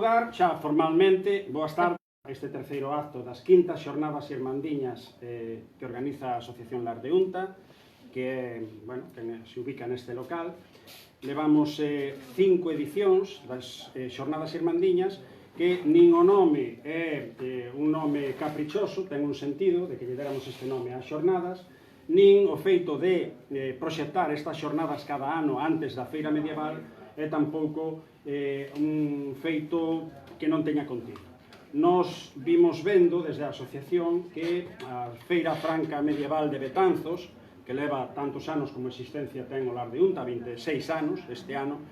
lugar, xa formalmente, boas tardes a este terceiro acto das quintas xornadas irmandiñas que organiza a Asociación Lar de Unta, que se ubica neste local. Levamos 5 edicións das xornadas irmandiñas, que nin o nome é un nome caprichoso, ten un sentido de que lle déramos este nome ás xornadas, nin o feito de proxectar estas xornadas cada ano antes da feira medieval é tampouco un feito que non teña contido. Nos vimos vendo desde a asociación que a Feira Franca Medieval de Betanzos, que leva tantos anos como existencia ten o Lar de Unta, 26 anos este ano,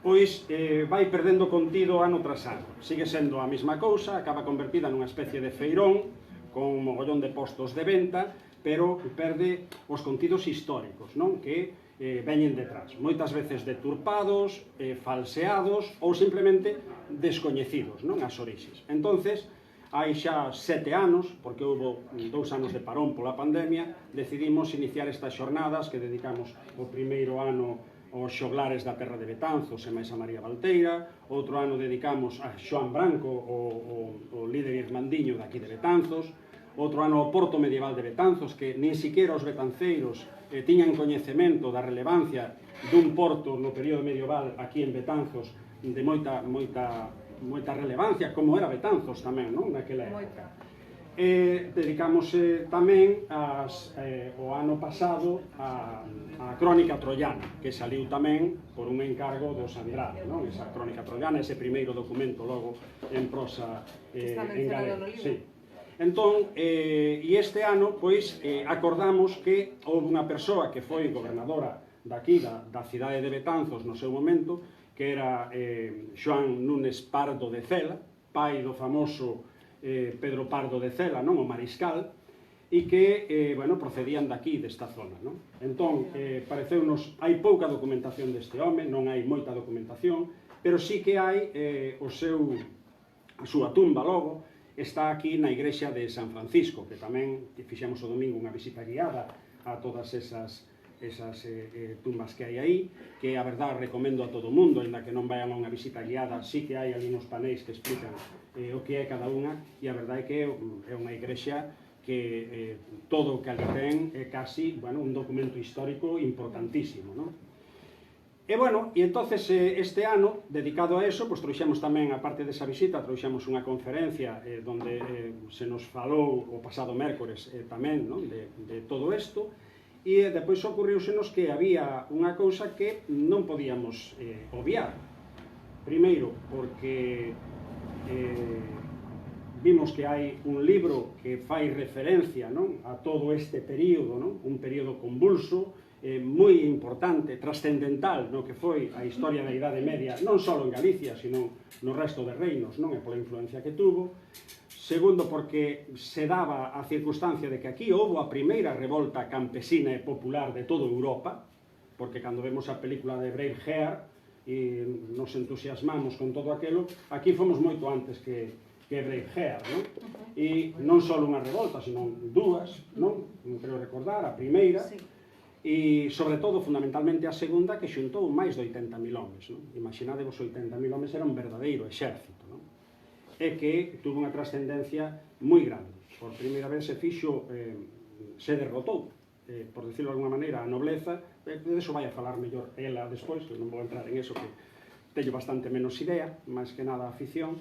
pois vai perdendo contido ano tras ano. Sigue sendo a mesma cousa, acaba convertida nunha especie de feirón con un mogollón de postos de venta, pero perde os contidos históricos, non? Que veñen detrás, moitas veces deturpados, falseados ou simplemente descoñecidos, non? As orixes. Entonces, hai xa 7 anos, porque houve 2 anos de parón pola pandemia, decidimos iniciar estas xornadas que dedicamos o primeiro ano aos xoglares da terra de Betanzos e máis a María Valteira, outro ano dedicamos a Xoán Branco, o líder irmandiño daqui de Betanzos, outro ano ao Porto Medieval de Betanzos, que nin siquiera os betanceiros tiñan coñecemento da relevancia dun porto no período medieval aquí en Betanzos de moita relevancia, como era Betanzos tamén, non? Naquela época. Dedicamos tamén o ano pasado a Crónica Troiana, que saliu tamén por un encargo dos Andrade, non? Esa Crónica Troiana, ese primeiro documento logo en prosa en galego. Entón, este ano, pois, acordamos que houve unha persoa que foi gobernadora daqui, da cidade de Betanzos no seu momento, que era Xoán Núñez Pardo de Cela, pai do famoso Pedro Pardo de Cela, non? O mariscal, e que, procedían daqui, desta zona, non? Entón, pareceunos, hai pouca documentación deste home, non hai moita documentación, pero sí que hai a súa tumba logo, está aquí na igrexa de San Francisco, que tamén fixemos o domingo unha visita guiada a todas esas tumbas que hai aí, que a verdade recomendo a todo o mundo, ainda que non vayan a unha visita guiada, sí que hai ali nos panéis que explican o que é cada unha, e a verdade é que é unha igrexa que todo o que ali ten é casi un documento histórico importantísimo, non? E entonces este ano, dedicado a eso, pois trouxemos tamén, a parte desa visita, trouxemos unha conferencia onde se nos falou o pasado mércores tamén de todo isto, e depois ocurriusenos que había unha cousa que non podíamos obviar. Primeiro, porque vimos que hai un libro que fai referencia a todo este período, un período convulso, moi importante, trascendental no que foi a historia da Idade Media, non só en Galicia, sino no resto de reinos, e pola influencia que tuvo. Segundo, porque se daba a circunstancia de que aquí houve a primeira revolta campesina e popular de toda Europa, porque cando vemos a película de Braveheart e nos entusiasmamos con todo aquilo, aquí fomos moito antes que Braveheart, non? E non só unha revolta, sino dúas, non creo recordar, a primeira, e, sobre todo, fundamentalmente a segunda, que xuntou máis de 80.000 homes. Imaginadevos, 80.000 homes era un verdadeiro exército, e que tuvo unha trascendencia moi grande. Por primeira vez se derrotou, por decirlo de alguma maneira, a nobleza. De eso vai a falar mellor ela despois, que non vou entrar en eso, que teño bastante menos idea, máis que nada a afición.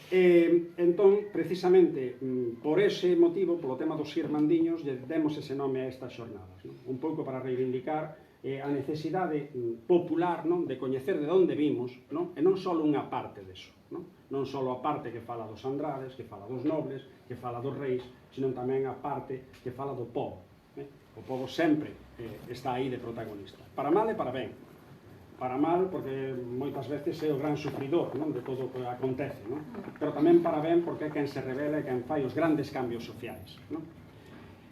Entón, precisamente, por ese motivo, polo tema dos irmandiños, demos ese nome a estas xornadas, un pouco para reivindicar a necesidade popular de coñecer de onde vimos, e non só unha parte deso, non só a parte que fala dos Andrades, que fala dos nobles, que fala dos reis, sino tamén a parte que fala do pobo. O pobo sempre está aí de protagonista, para mal e para ben. Para mal, porque moitas veces é o gran sufridor de todo o que acontece, pero tamén para ben, porque é quen se revela e quen fai os grandes cambios sociais.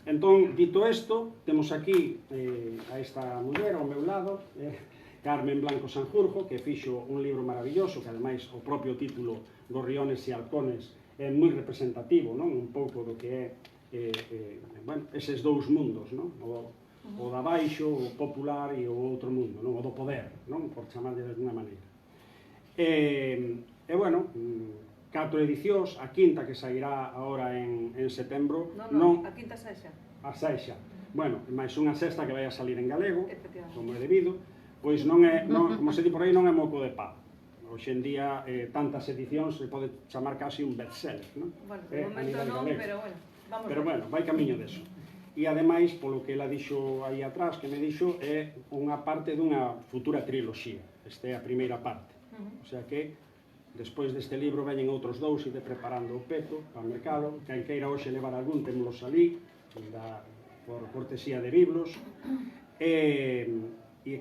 Entón, dito isto, temos aquí a esta muller ao meu lado, Carmen Blanco Sanjurjo, que fixo un libro maravilloso, que ademais o propio título Gorriones e Halcones é moi representativo, un pouco do que é eses dous mundos, o da baixo, o popular e o outro mundo, o do poder, por chamarlle de alguna maneira. 4 edicións, a quinta que sairá agora en setembro. Non, a quinta saixa. A saixa. Bueno, máis unha sexta que vai a salir en galego, como é debido, pois non é, como se di por aí, non é moco de pavo. Hoxe en día, tantas edicións se pode chamar casi un bestseller, non? Bueno, de momento non, pero bueno, vamos. Pero bueno, vai camiño deso. E ademais, polo que ela dixo aí atrás, que me dixo, é unha parte dunha futura triloxía. Esta é a primeira parte. O sea que, despois deste libro, veñen outros dous e de preparando o peto ao mercado. Quen queira hoxe levar algún, témolos ali, por cortesía de libros. E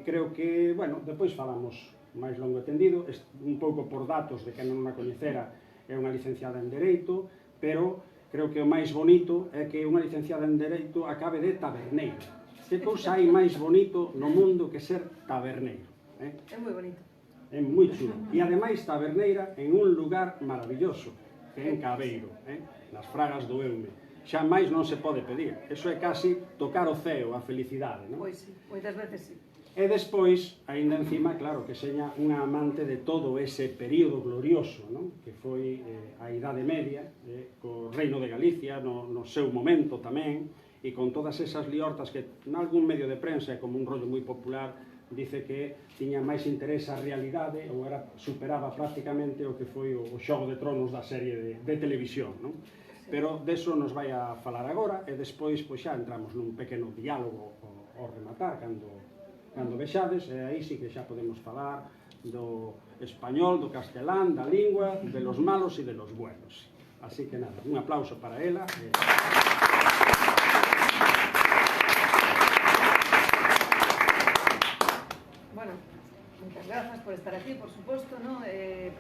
creo que, bueno, depois falamos máis longo e tendido, un pouco por datos de que non a coñecera, é unha licenciada en Dereito, pero creo que o máis bonito é que unha licenciada en Dereito acabe de taberneiro. Que cousa hai máis bonito no mundo que ser taberneiro? É moi bonito. É moi chulo. E ademais taberneira en un lugar maravilloso, que é en Cabeiro, nas Fragas do Eume. Xa máis non se pode pedir. Eso é casi tocar o ceo, a felicidade, non? Pois sí, moitas veces sí. E despois, aínda encima, claro, que seña unha amante de todo ese período glorioso, non? Que foi a Idade Media, co Reino de Galicia, no seu momento tamén, e con todas esas liortas que nalgún medio de prensa, como un rollo moi popular, dice que tiña máis interés a realidade ou superaba prácticamente o que foi o Xogo de Tronos da serie de televisión, non? Pero deso nos vai a falar agora e despois pois xa entramos nun pequeno diálogo ao rematar cando vexades, e aí sí que xa podemos falar do español, do castelán, da lingua, de los malos e de los buenos. Así que nada, un aplauso para ela. Bueno, moitas grazas por estar aquí, por suposto, ¿no?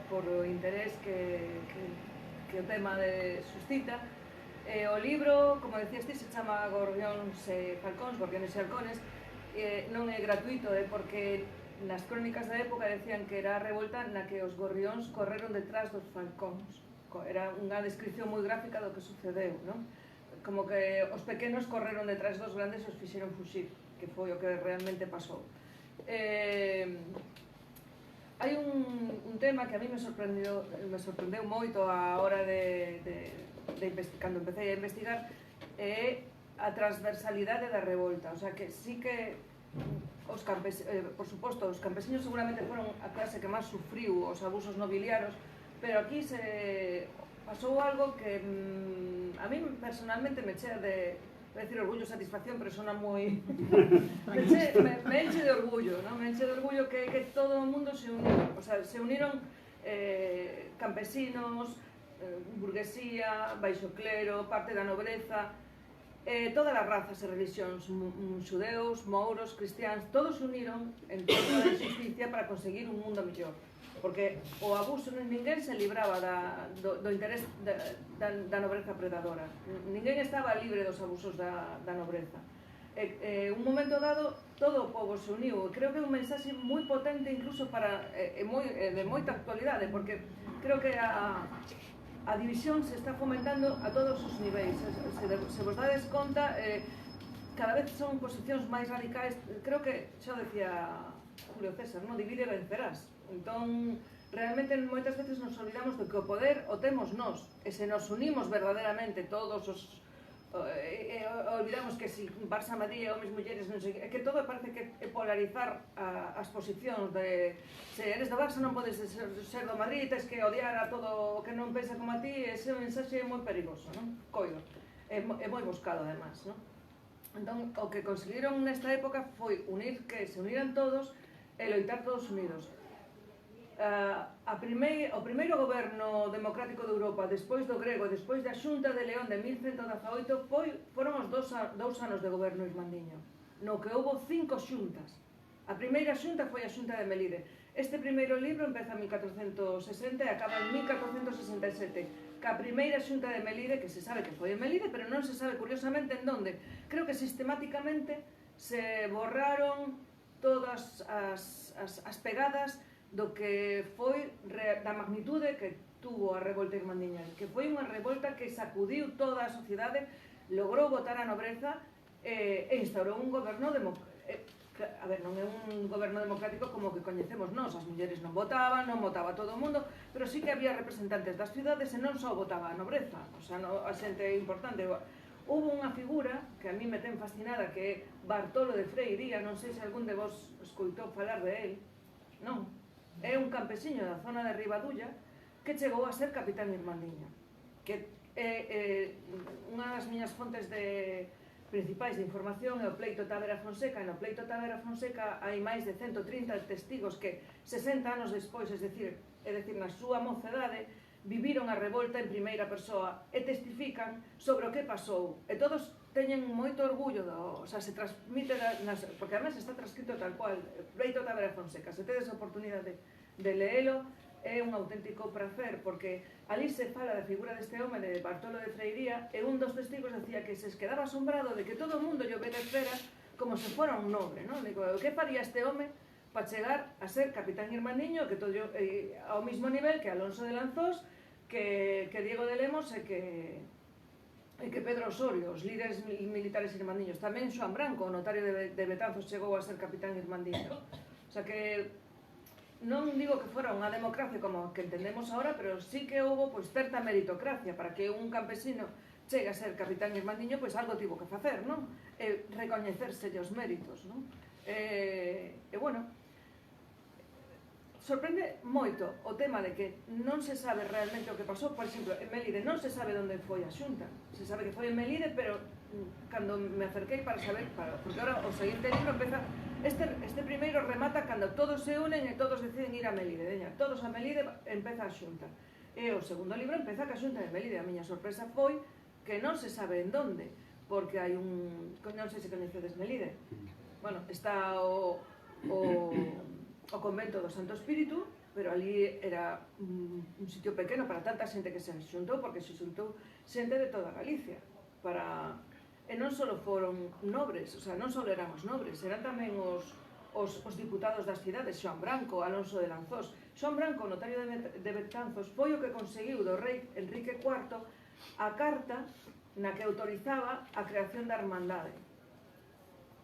Por o interés que o tema suscita. O libro, como decías ti, se chama Gorrións e Falcóns, Gorriones e Halcones. Non é gratuito, porque nas crónicas da época decían que era a revolta na que os gorrións correron detrás dos falcóns. Era unha descripción moi gráfica do que sucedeu, non? Como que os pequenos correron detrás dos grandes e os fixeron fuxir, que foi o que realmente pasou. Hai un tema que a mí me sorprendeu moito a hora cando empecé a investigar, é a transversalidade da revolta. O sea, que sí que por suposto, os campesiños seguramente foron a clase que máis sufriu os abusos nobiliarios, pero aquí se pasou algo que a mí personalmente me chea de, voy a decir orgullo, satisfacción, pero sona moi me enche de orgullo, ¿no? Me enche de orgullo que todo o mundo se uniu, o sea, se uniron campesinos, burguesía, baixo clero, parte da nobreza, todas as razas e religións, xudeus, mouros, cristiáns, todos se uniron en torno da justicia para conseguir un mundo mellor. Porque o abuso, ninguén se libraba do interés da nobreza predadora. Ninguén estaba libre dos abusos da nobreza. Un momento dado, todo o povo se uniu. Creo que é un mensaxe moi potente, incluso de moita actualidade, porque creo que a división se está fomentando a todos os niveis. Se vos dades conta, cada vez son posicións máis radicais. Creo que, xa decía Julio César, divide e vencerás. Entón, realmente moitas veces nos olvidamos de que o poder o temos nós. E se nos unimos verdadeiramente todos os... olvidamos que si Barça, Madrid, homes, mulleres, non sei, é que todo parece que é polarizar as posicións de se eres do Barça non podes ser do Madrid, tens que odiar a todo o que non pensa como a ti. Ese mensaxe é moi perigoso, non? Coido, é moi buscado además, non? Entón, o que conseguiron nesta época foi unir, que se uniran todos e loitar todos unidos. O primeiro goberno democrático de Europa, despois do grego, despois da Xunta de León de 1118, foron os dous anos de goberno ismandiño, no que houbo 5 xuntas. A primeira xunta foi a Xunta de Melide. Este primeiro libro empeza en 1460 e acaba en 1467, ca primeira xunta de Melide, que se sabe que foi en Melide, pero non se sabe curiosamente en donde. Creo que sistemáticamente se borraron todas as pegadas do que foi da magnitude que tuvo a revolta irmandiña, que foi unha revolta que sacudiu toda a sociedade, logrou botar a nobreza e instaurou un goberno A ver, non é un goberno democrático como o que coñecemos nós, as mulleres non votaban, non votaba todo o mundo, pero sí que había representantes das cidades e non só votaba a nobreza, o sea, a xente importante. Hubo unha figura que a mí me ten fascinada, que é Bartolo de Freiría, non sei se algún de vos escoitou falar de él, non? É un campesiño da zona de Ribadulla que chegou a ser capitán Irmandiño, que é unha das miñas fontes principais de información é o pleito Távera Fonseca, e no pleito Távera Fonseca hai máis de 130 testigos que 60 anos despois, é dicir, na súa mocedade, viviron a revolta en primeira persoa e testifican sobre o que pasou, e todos teñen moito orgullo, o sea, se transmite, porque además está transcrito tal cual, pleito Távera Fonseca, se tedes a oportunidade de leelo, é un auténtico prazer, porque ali se fala da figura deste home de Bartolo de Freiría, e un dos testigos decía que se quedaba asombrado de que todo o mundo lle obedecera como se fora un nobre, non? Digo, o que faría este home para chegar a ser capitán Irmandiño, que todo ao mismo nivel que Alonso de Lanzós, que Diego de Lemos e que Pedro Osorio, os líderes militares irmandiños. Tamén Xoán Branco, o notario de Betanzos, chegou a ser capitán Irmandiño. O sea que non digo que fora unha democracia como que entendemos ahora, pero sí que houve pois certa meritocracia para que un campesino chegue a ser capitán Irmandiño, pois algo tivo que facer, non? E recoñecerse os méritos, non? E bueno, sorprende moito o tema de que non se sabe realmente o que pasou. Por exemplo, en Melide non se sabe onde foi a xunta, se sabe que foi en Melide, pero cando me acerquei para saber, porque ahora o seguinte libro empeza, este primeiro remata cando todos se unen e todos deciden ir a Melide, todos a Melide, empeza a xunta, e o segundo libro empeza ca xunta de Melide. A miña sorpresa foi que non se sabe en donde, porque hai un, non sei se coñecedes Melide, bueno, está o convento do Santo Espíritu, pero ali era un sitio pequeno para tanta xente que se xuntou, porque se xuntou xente de toda Galicia, e non só foron nobres, o sea, non só eran os nobres, eran tamén os diputados das cidades, Xoán Branco, Alonso de Lanzós. Xoán Branco, notario de Betanzos, foi o que conseguiu do rei Enrique IV a carta na que autorizaba a creación da Hermandade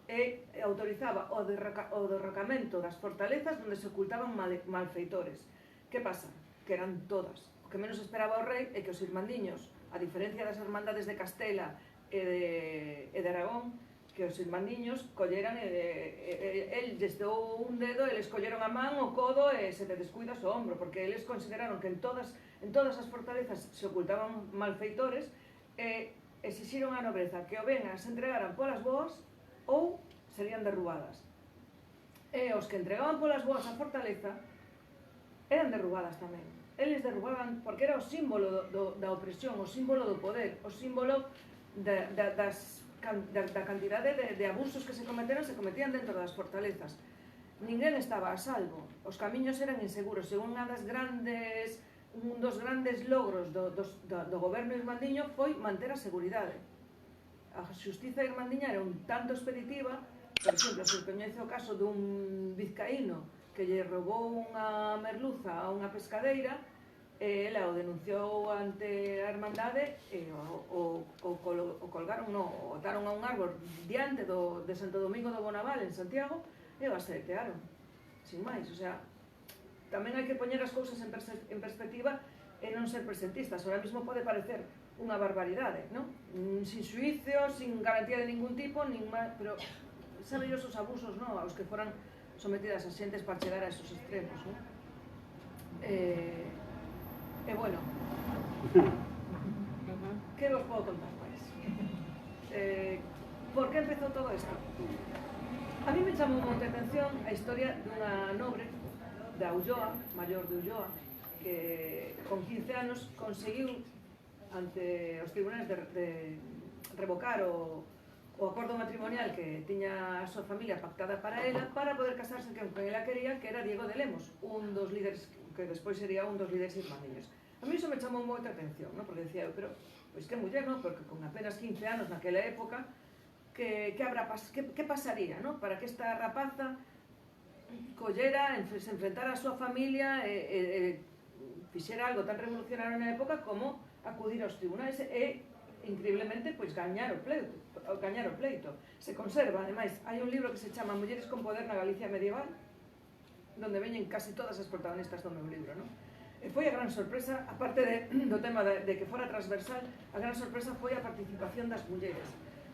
e autorizaba o derrocamento das fortalezas onde se ocultaban malfeitores. Que pasa? Que eran todas. O que menos esperaba o rei é que os irmandiños, a diferencia das hermandades de Castela e de Aragón, que os irmandiños colleran, el desdou un dedo, eles colleron a man, o codo e se te descuidas o ombro, porque eles consideraron que en todas as fortalezas se ocultaban malfeitores e exixiron a nobreza que o ben as entregaran polas boas ou serían derrubadas. E os que entregaban polas boas a fortaleza eran derrubadas tamén. Eles derrubaban porque era o símbolo da opresión, o símbolo do poder, o símbolo da cantidade de abusos que se cometían dentro das fortalezas. Ninguén estaba a salvo, os camiños eran inseguros, e un dos grandes logros do goberno irmandiño foi manter a seguridade. A xustiza irmandiña era un tanto expeditiva. Por exemplo, se coñece o caso dun vizcaíno que lle roubou unha merluza a unha pescadeira, ela o denunciou ante a Hermandade e o colgaron, o ataron a un árbol diante de Santo Domingo do Bonaval en Santiago e o asetearon, sin máis. O sea, tamén hai que poñer as cousas en perspectiva e non ser presentistas. Ahora mesmo pode parecer unha barbaridade, non? Sin xuicio, sin garantía de ningún tipo, pero sabe os abusos, non? Aos que foran sometidas as xentes para chegar a esos extremos, non? E bueno, que vos podo contar, pois? Por que empezou todo isto? A mí me chamou moita atención a historia dunha nobre da Ulloa, maior de Ulloa, que con 15 anos conseguiu ante os tribunais de revocar o acordo matrimonial que tiña a súa familia pactada para ela, para poder casarse con quen ela quería, que era Diego de Lemos, un dos líderes, que despois sería un dos líderes irmandiños. A mí iso me chamou moita atención, non? Porque decía eu, pero, pois que muller, non? Porque con apenas 15 anos naquela época, que pasaría, non? Para que esta rapaza collera, se enfrentara a súa familia e fixera algo tan revolucionario na época como acudir aos tribunais e increíblemente, pois gañar o pleito. Se conserva, ademais, hai un libro que se chama Mulleres con poder na Galicia medieval, donde veñen casi todas as protagonistas do meu libro, non? E foi a gran sorpresa, aparte do tema de que fora transversal, a gran sorpresa foi a participación das mulleres.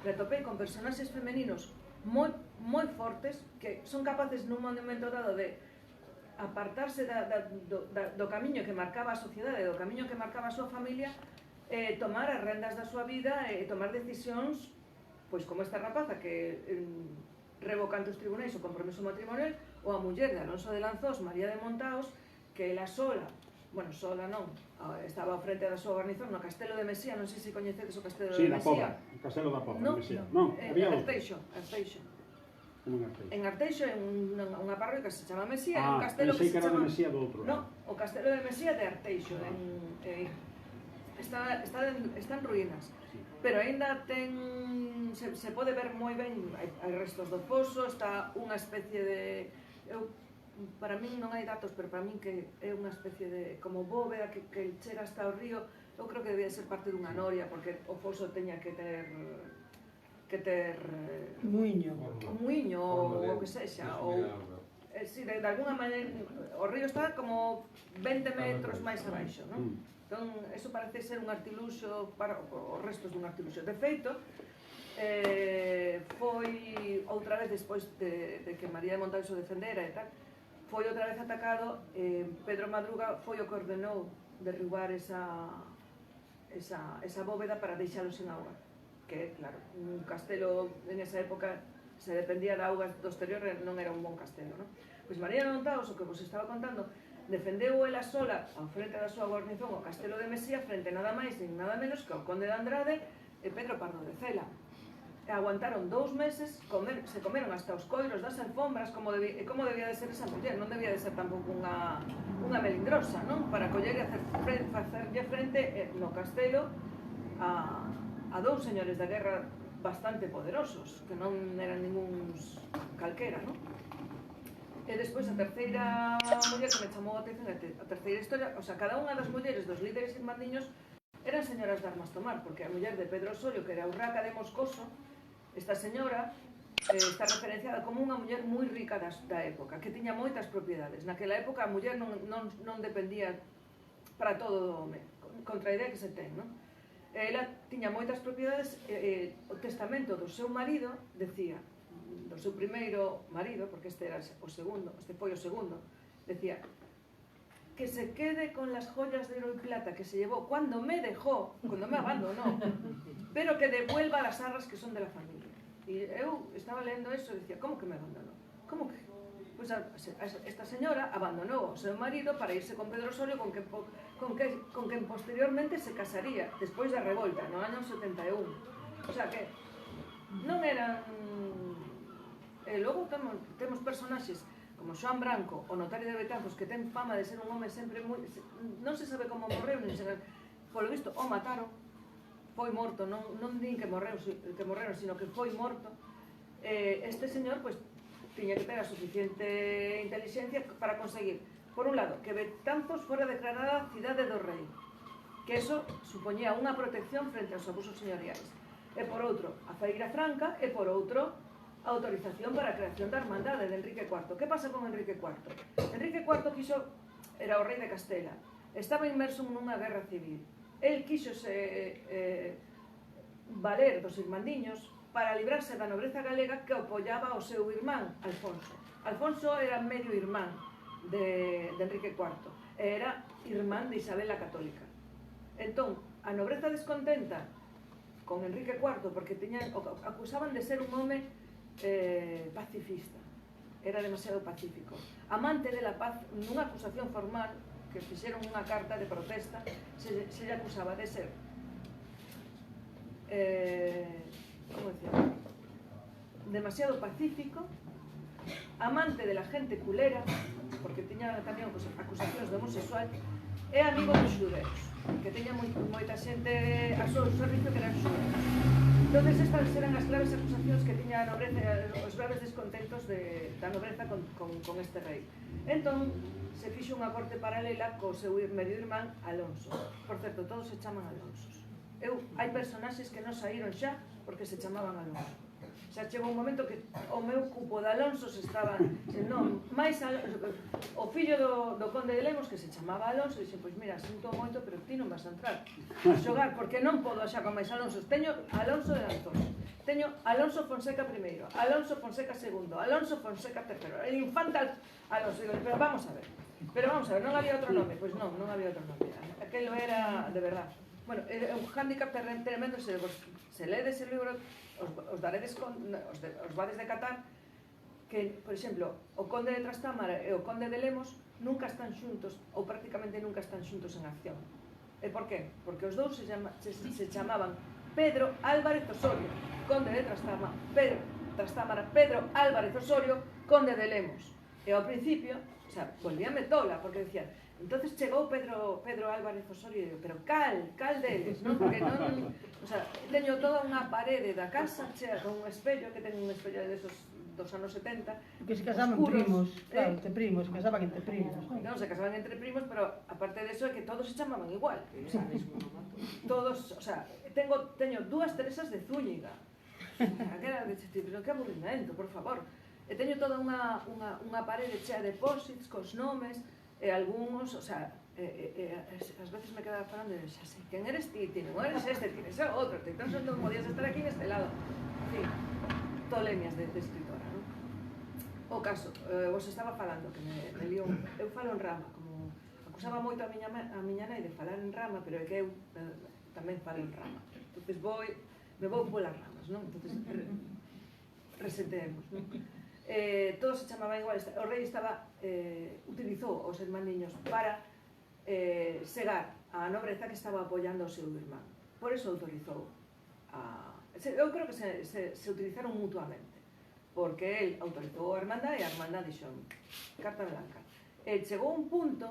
Me atopei con personaxes femeninos moi fortes que son capaces nun momento dado de apartarse do camiño que marcaba a sociedade, do camiño que marcaba a súa familia, tomar as rendas da súa vida e tomar decisións, pois como esta rapaza que revoca ante os tribunais o compromiso matrimonial, ou a muller de Alonso de Lanzós, María de Montaos, que ela sola, bueno, sola non, estaba ao frente da súa garnizón no Castelo de Mesía, non sei se coñecedes o Castelo de Mesía. Sí, da Pobra, o Castelo da Pobra, no, Mesía. Non, había outro. Arteixo. En Arteixo é unha parroquia que se chama Mesía, é un castelo que se chama... que era de Mesía do outro. No, o Castelo de Mesía de Arteixo, está en ruínas, pero aínda se pode ver moi ben, hai restos do foso, está unha especie de... para min non hai datos, pero para min que é unha especie de como bóveda que chega hasta o río. Eu creo que debía ser parte dunha noria, porque o foso teña que ter muiño ou o que sexa, ou si, de alguna maneira o río está como 20 metros máis abaixo, non? Entón, eso parece ser un artiluxo para os restos dun artiluxo. De feito, foi outra vez despois de que María de Montaos o defendera e tal, foi outra vez atacado. Pedro Madruga foi o que ordenou derribar esa bóveda para deixalos en auga, que, claro, un castelo en esa época se dependía da auga do exterior, non era un bon castelo, non? Pois María de Montaos, o que vos estaba contando, defendeu ela sola ao frente da súa guarnición o Castelo de Mesía frente nada máis nin nada menos que ao conde de Andrade e Pedro Pardo de Cela. E aguantaron 2 meses, se comeron hasta os coiros das alfombras, como debía de ser esa muller. Non debía de ser tampouco unha melindrosa, non? Para coller e facerlle frente no castelo a 2 señores da guerra bastante poderosos, que non eran ninguns calquera, non? E despois a terceira muller que me chamou a atención, a terceira historia, o sea, cada unha das mulleres dos líderes irmandiños eran señoras de armas tomar, porque a muller de Pedro Osorio, que era Urraca de Moscoso, esta señora está referenciada como unha muller moi rica da época, que tiña moitas propiedades. Naquela época a muller non dependía para todo do home, contra a idea que se ten, non? Ela tiña moitas propiedades, o testamento do seu marido decía, do seu primeiro marido, porque este era o segundo, este foi o segundo, decía que se quede con las joyas de oro y plata que se llevó cuando me dejó, cuando me abandonó, pero que devuelva las arras que son de la familia. E eu estaba lendo eso e decía, como que me abandonó? Como que? Pois esta señora abandonou o seu marido para irse con Pedro Osorio, con quen posteriormente se casaría despois da revolta, no ano 71. O sea que non eran... E logo temos personaxes como Xoán Branco, o notario de Betanzos, que ten fama de ser un home sempre moi... Non se sabe como morreu, nin se... Polo visto, o mataron, foi morto, non din que morreron, sino que foi morto. Este señor, pois, tiña que ter a suficiente inteligencia para conseguir, por un lado, que Betanzos fora declarada cidade do rei, que eso supoñía unha protección frente aos abusos señoriais, e por outro, a Feira Franca, e por outro, a autorización para a creación da Hermandade de Enrique IV. Que pasa con Enrique IV? Enrique IV era o rei de Castela, estaba inmerso nunha guerra civil. El quixose valer dos irmandiños para librarse da nobreza galega que apoiaba o seu irmán, Alfonso. Alfonso era medio irmán de Enrique IV, e era irmán de Isabel a Católica. Entón, a nobreza descontenta con Enrique IV, porque acusaban de ser un home pacifista, era demasiado pacífico, amante de la paz. Nunha acusación formal que fixeron unha carta de protesta, se lle acusaba de ser como decía, demasiado pacífico, amante de la gente culera, porque tiña tamén acusacións de homosexual, e amigo dos xudeus, que teña moita xente a seu servicio que eran xudeus. Entonces estas eran as graves acusacións que tiña a nobreza, os graves descontentos da nobreza con este rei. Entón, se fixo unha corte paralela co seu medio irmán Alonso. Por certo, todos se chaman Alonsos. hai personaxes que non saíron xa porque se chamaban Alonso. Xa chegou un momento que o meu cupo de Alonso se estaba... Non, máis o fillo do conde de Lemos, que se chamaba Alonso, dixe, pois mira, sinto moito, pero ti non vas a entrar a xogar, porque non podo xa con máis Alonso. Teño Alonso de Antón, teño Alonso Fonseca I, Alonso Fonseca II, Alonso Fonseca III, el infanta Alonso. Digo, pero vamos a ver, non había outro nome? Pois non había outro nome. Aquelo era, de verdad. Bueno, é un hándicap tremendo, se ledes o libro, os vades de catar, que, por exemplo, o conde de Trastámara e o conde de Lemos nunca están xuntos, ou prácticamente nunca están xuntos en acción. E por qué? Porque os dous se chamaban Pedro Álvarez Osorio, conde de Trastámara, Pedro Álvarez Osorio, conde de Lemos. E ao principio, o sea, volvíame tola, porque decía, entonces chegou Pedro Álvarez Osorio e digo, pero cal deles, non? Porque non, o sea, teño toda unha parede da casa chea con un espello, que ten un espello desos dos anos 70. Que se casaban primos, claro, entre primos, se casaban entre primos. Non, se casaban entre primos, pero aparte de eso é que todos se chamaban igual. O sea, todos, o sea, teño dúas Teresas de Zúñiga. Aquela de pero que aburrimento, por favor. E teño toda unha parede chea de posits, cos nomes, e algúns, o sea, as veces me quedaba falando e xa sei, quen eres ti non eres este, ti eres outro, entón non podías estar aquí neste lado. En fin, tolemias de escritora, non? O caso, vos estaba falando, que me lío, eu falo en rama, como acusaba moito a miña nai de falar en rama, pero é que eu tamén falo en rama. Entonces me vou polas ramas, non? Entonces, resetemos, non? Todos se chamaban igual. O rei utilizou os irmandiños para segar a nobreza que estaba apoiando o seu irmán. Por eso autorizou eu creo que se utilizaron mutuamente, porque el autorizou a hermandad e a hermandad dixo carta blanca. Chegou un punto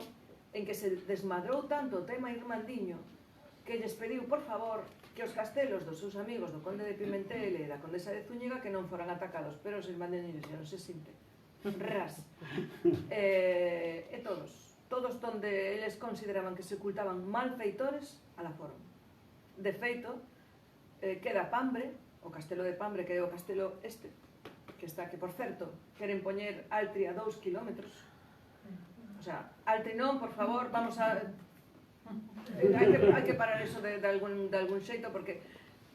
en que se desmadrou tanto o tema irmandiño que lles pediu, por favor, que os castelos dos seus amigos do conde de Pimentel e da condesa de Zúñiga que non foran atacados, pero os irmandiños non se sinten ras. E todos donde eles consideraban que se ocultaban malfeitores, ala foron. De feito, queda Pambre, o castelo de Pambre, que é o castelo este, que por certo, queren poñer Altri a 2 kilómetros. O sea, Altri non, por favor, vamos a... hai que parar eso de algún xeito, porque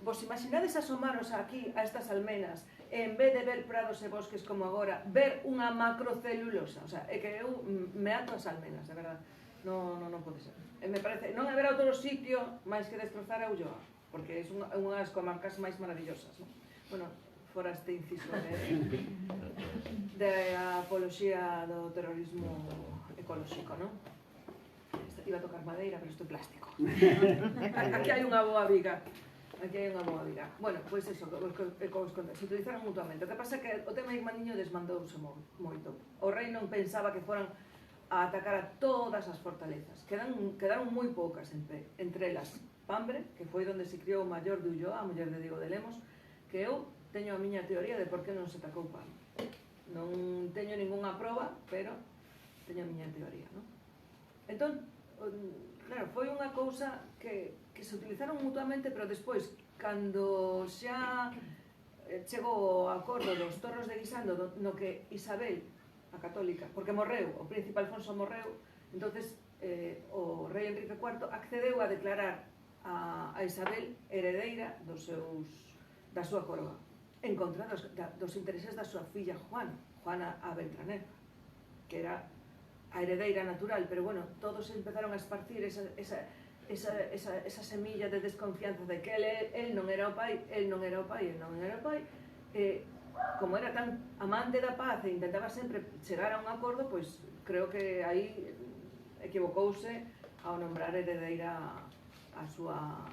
vos imaginades asomaros aquí a estas almenas e en vez de ver prados e bosques como agora, ver unha macrocelulosa. O sea, é que eu me ato as almenas, de verdad. Non pode ser. Me parece, non haberá outro sitio máis que destrozar a Ulloa, porque é unha das comarcas máis maravillosas, non? Bueno, fora este inciso de apoloxía do terrorismo ecolóxico, non? Iba a tocar madeira, pero isto é plástico. Aquí hai unha boa viga. Bueno, pois eso, se utilizaron mutuamente. O que pasa é que o tema irmandiño desmandouse moito. O rei non pensaba que foran a atacar a todas as fortalezas. Quedaron moi poucas en pé. Entre elas, Pambre, que foi onde se criou o maior de Ulloa, a muller de Diego de Lemos, que eu teño a miña teoría de por que non se atacou Pambre. Non teño ningunha proba, pero teño a miña teoría, non? Entón, claro, foi unha cousa que se utilizaron mutuamente, pero despois, cando xa chegou o acordo dos Torros de Guisando, no que Isabel, a católica, porque morreu, o príncipe Alfonso morreu, entonces o rei Enrique IV accedeu a declarar a Isabel heredeira da súa coroa, en contra dos intereses da súa filla Juana a Beltranejo, que era a heredeira natural, pero bueno, todos empezaron a esparcir esa semilla de desconfianza de que el non era o pai, como era tan amante da paz e intentaba sempre chegar a un acordo, pois creo que aí equivocouse ao nombrar heredeira a súa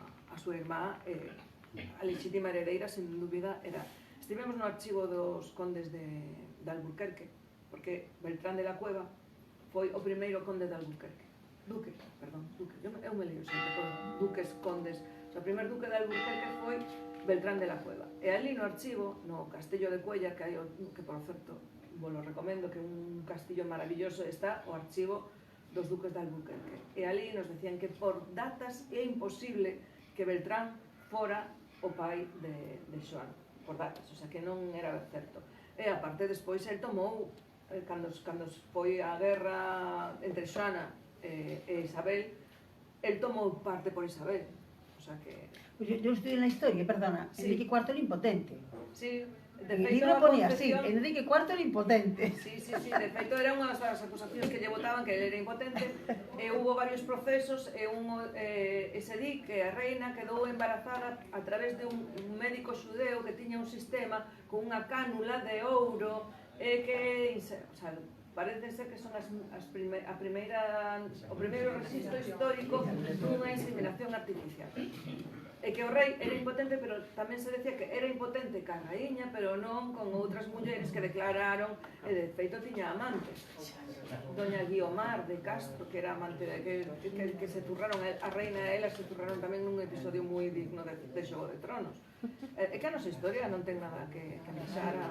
irmá, a legítima heredeira, sin dúbida, era. Estivemos no archivo dos condes de Alburquerque, porque Beltrán de la Cueva foi o primeiro conde de Alburquerque. Duque, eu me lío sempre con duques, condes. O primer duque de Alburquerque foi Beltrán de la Cueva. E ali no archivo, no Castillo de Cuéllar, que por certo, vos lo recomendo, que é un castillo maravilloso, está o archivo dos duques de Alburquerque. E ali nos decían que por datas é imposible que Beltrán fora o pai de Xoán, por datas, o sea que non era certo. E aparte despois el tomou, cando foi a guerra entre Xoana e Isabel, el tomou parte por Isabel, o sea que... Yo estudié en la historia, perdona, Enrique IV era impotente. Sí, de El feito libro a ponía así, confesión... Enrique IV era impotente. Sí, de feito era unha das acusacións que lle botaban que ele era impotente, e hubo varios procesos, e se di que a reina quedou embarazada a través de un médico xudeo que tiña un sistema con unha cánula de ouro, e que, o sea, parece ser que son o primeiro registro histórico dunha inseminación artificial. E que o rei era impotente, pero tamén se decía que era impotente ca raíña, pero non con outras mulleres que declararon, e de feito tiña amantes. Doña Guiomar de Castro, que era amante de que se turraron, a reina e ela se turraron tamén nun episodio moi digno de Xogo de Tronos. É que a nosa historia non ten nada que anexar a...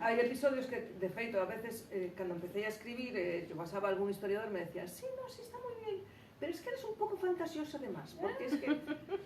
Hai episodios que, de feito, a veces, cando empecé a escribir, yo pasaba algún historiador me decía, sí, no, sí, está moi bien, pero es que eres un pouco fantasiosa de más, porque es que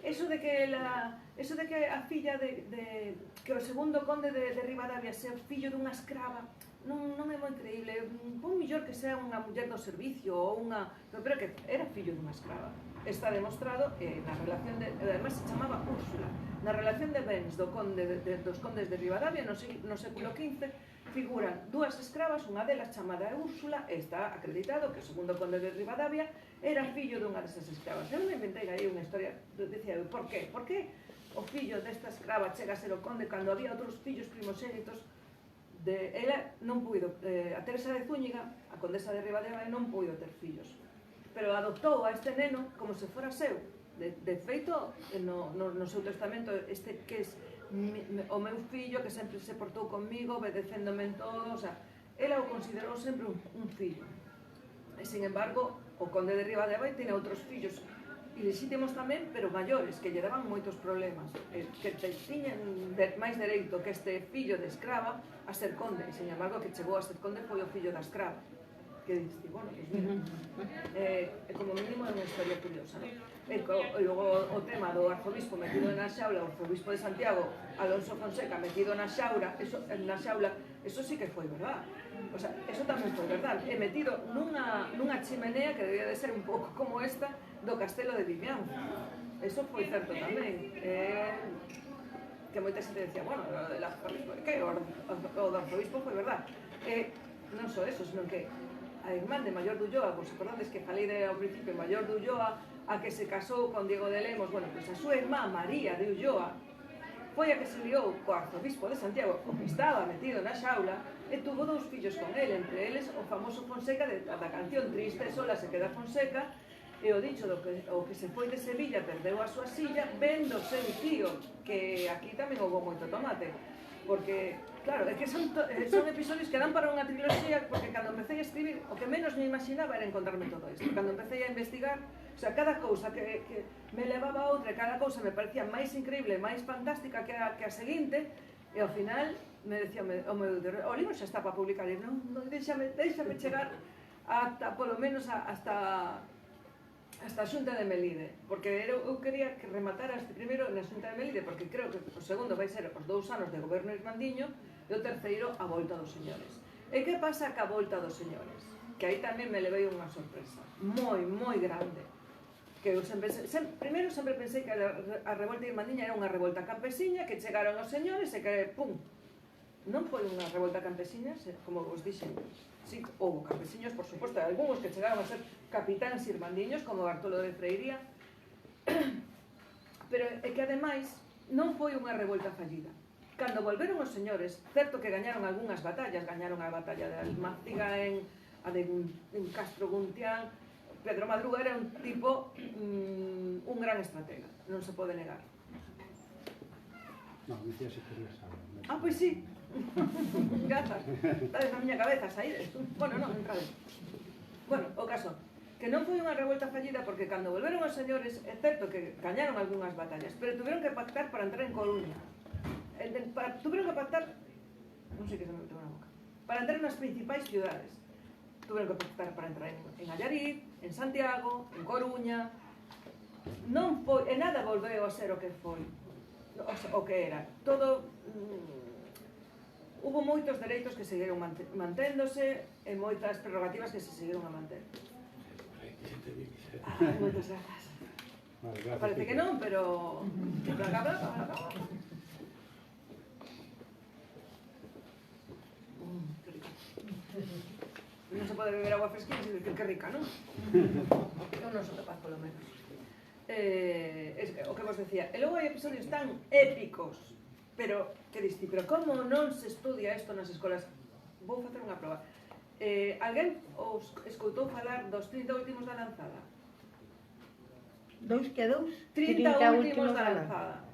eso de que a filla que o segundo conde de Ribadavia sea fillo dunha escrava non é moi creíble. Pon millor que sea unha muller do servicio ou unha... pero que era fillo dunha escrava. Está demostrado na relación de... además se chamaba Úrsula. Na relación de bens dos condes de Ribadavia no século XV figuran dúas escravas, unha delas chamada Úrsula, e está acreditado que o segundo conde de Ribadavia era fillo dunha desas escravas. Eu me inventei aí unha historia, decía, por qué? Por que o fillo desta escrava chega a ser o conde cando había outros fillos primogénitos de ela non puido, a Teresa de Zúñiga, a condesa de Ribadavia, non puido ter fillos, pero adoptou a este neno como se fora seu. De feito, no seu testamento, este que é o meu fillo, que sempre se portou comigo, obedecéndome en todo, o sea, ela o considerou sempre un fillo. E, sin embargo, o conde de Ribadavia tiene outros fillos ilexítimos tamén, pero maiores, que lle daban moitos problemas, que tiñen máis dereito que este fillo de escrava a ser conde, e, sin embargo, que chegou a ser conde foi o fillo da escrava. Que diste, bueno, pues mira, como mínimo é unha historia curiosa, non? E logo o tema do arzobispo metido na xaula, o arzobispo de Santiago, Alonso Fonseca, metido na xaula, eso sí que foi verdad. O sea, eso tamén foi verdad. E metido nunha chimenea que debía de ser un pouco como esta do castelo de Vimianzo. Eso foi certo tamén. Que moita xente decía, bueno, o del arzobispo, que o do arzobispo foi verdad. Non só eso, senón que a irmán de Maior de Ulloa, vos acordades que falei ao principio, Maior de Ulloa, a que se casou con Diego de Lemos, bueno, pois a súa irmá María de Ulloa foi a que se liou co arzobispo de Santiago, o que estaba metido na xaula, e tuvo dous fillos con ele, entre eles o famoso Fonseca da canción Triste sola se queda Fonseca, e o dicho o que se foi de Sevilla perdeu a súa silla, vendo o seu tío, que aquí tamén houve moito tomate, porque, claro, é que son episodios que dan para unha triloxía, porque cando empecé a escribir, o que menos me imaginaba era encontrarme todo isto. Cando empecé a investigar, o sea, cada cousa que me levaba a outra, cada cousa me parecía máis increíble, máis fantástica que a seguinte, e ao final me decía o libro xa está para publicar, e non, déxame chegar ata, polo menos, hasta a Xunta de Melide, porque eu quería que rematara este primeiro na Xunta de Melide, porque creo que o segundo vai ser os 2 anos de goberno irmandiño e o terceiro a volta dos señores. E que pasa ca volta dos señores? Que aí tamén me levei unha sorpresa moi grande, que eu primeiro sempre pensei que a revolta irmandiña era unha revolta campesiña, que chegaron os señores e que, pum, non foi unha revolta campesiña, como vos dixen. Sí, houve campesiños, por suposto, algúns que chegaron a ser capitáns irmandiños, como Bartolo de Freiría, pero é que, ademais, non foi unha revolta fallida. Cando volveron os señores, certo que gañaron algunhas batallas, gañaron a batalla de Almáciga, a de Castro Guntián. Pedro Madruga era un tipo, un gran estratega, non se pode negar. Non, dicía se querías saber. Ah, pois sí. Grazas, estades na miña cabeza, saídes. Bueno, non, entrade. Bueno, o caso, que non foi unha revolta fallida porque cando volveron os señores, é certo que gañaron algunhas batallas, pero tuvieron que pactar para entrar en Coruña. Tuvieron que pactar, non sei que se me meteu na boca, para entrar nas principais ciudades. Tuvieron que pactar para entrar en Allariz, en Santiago, en Coruña. non foi, e nada volveu a ser o que foi, o que era. Todo, hubo moitos dereitos que seguiron manténdose e moitas prerrogativas que se seguiron a manter. Moitas grazas. Parece que non, pero... Non se pode beber agua fresquinha sin decir que rica, non? Eu non sou capaz, polo menos. O que vos decía. E logo hai episodios tan épicos, pero, que diste, pero como non se estudia isto nas escolas? Vou facer unha proba. Alguén os escoitou falar dos 30 últimos da lanzada? Dous que dous? 30 últimos da lanzada.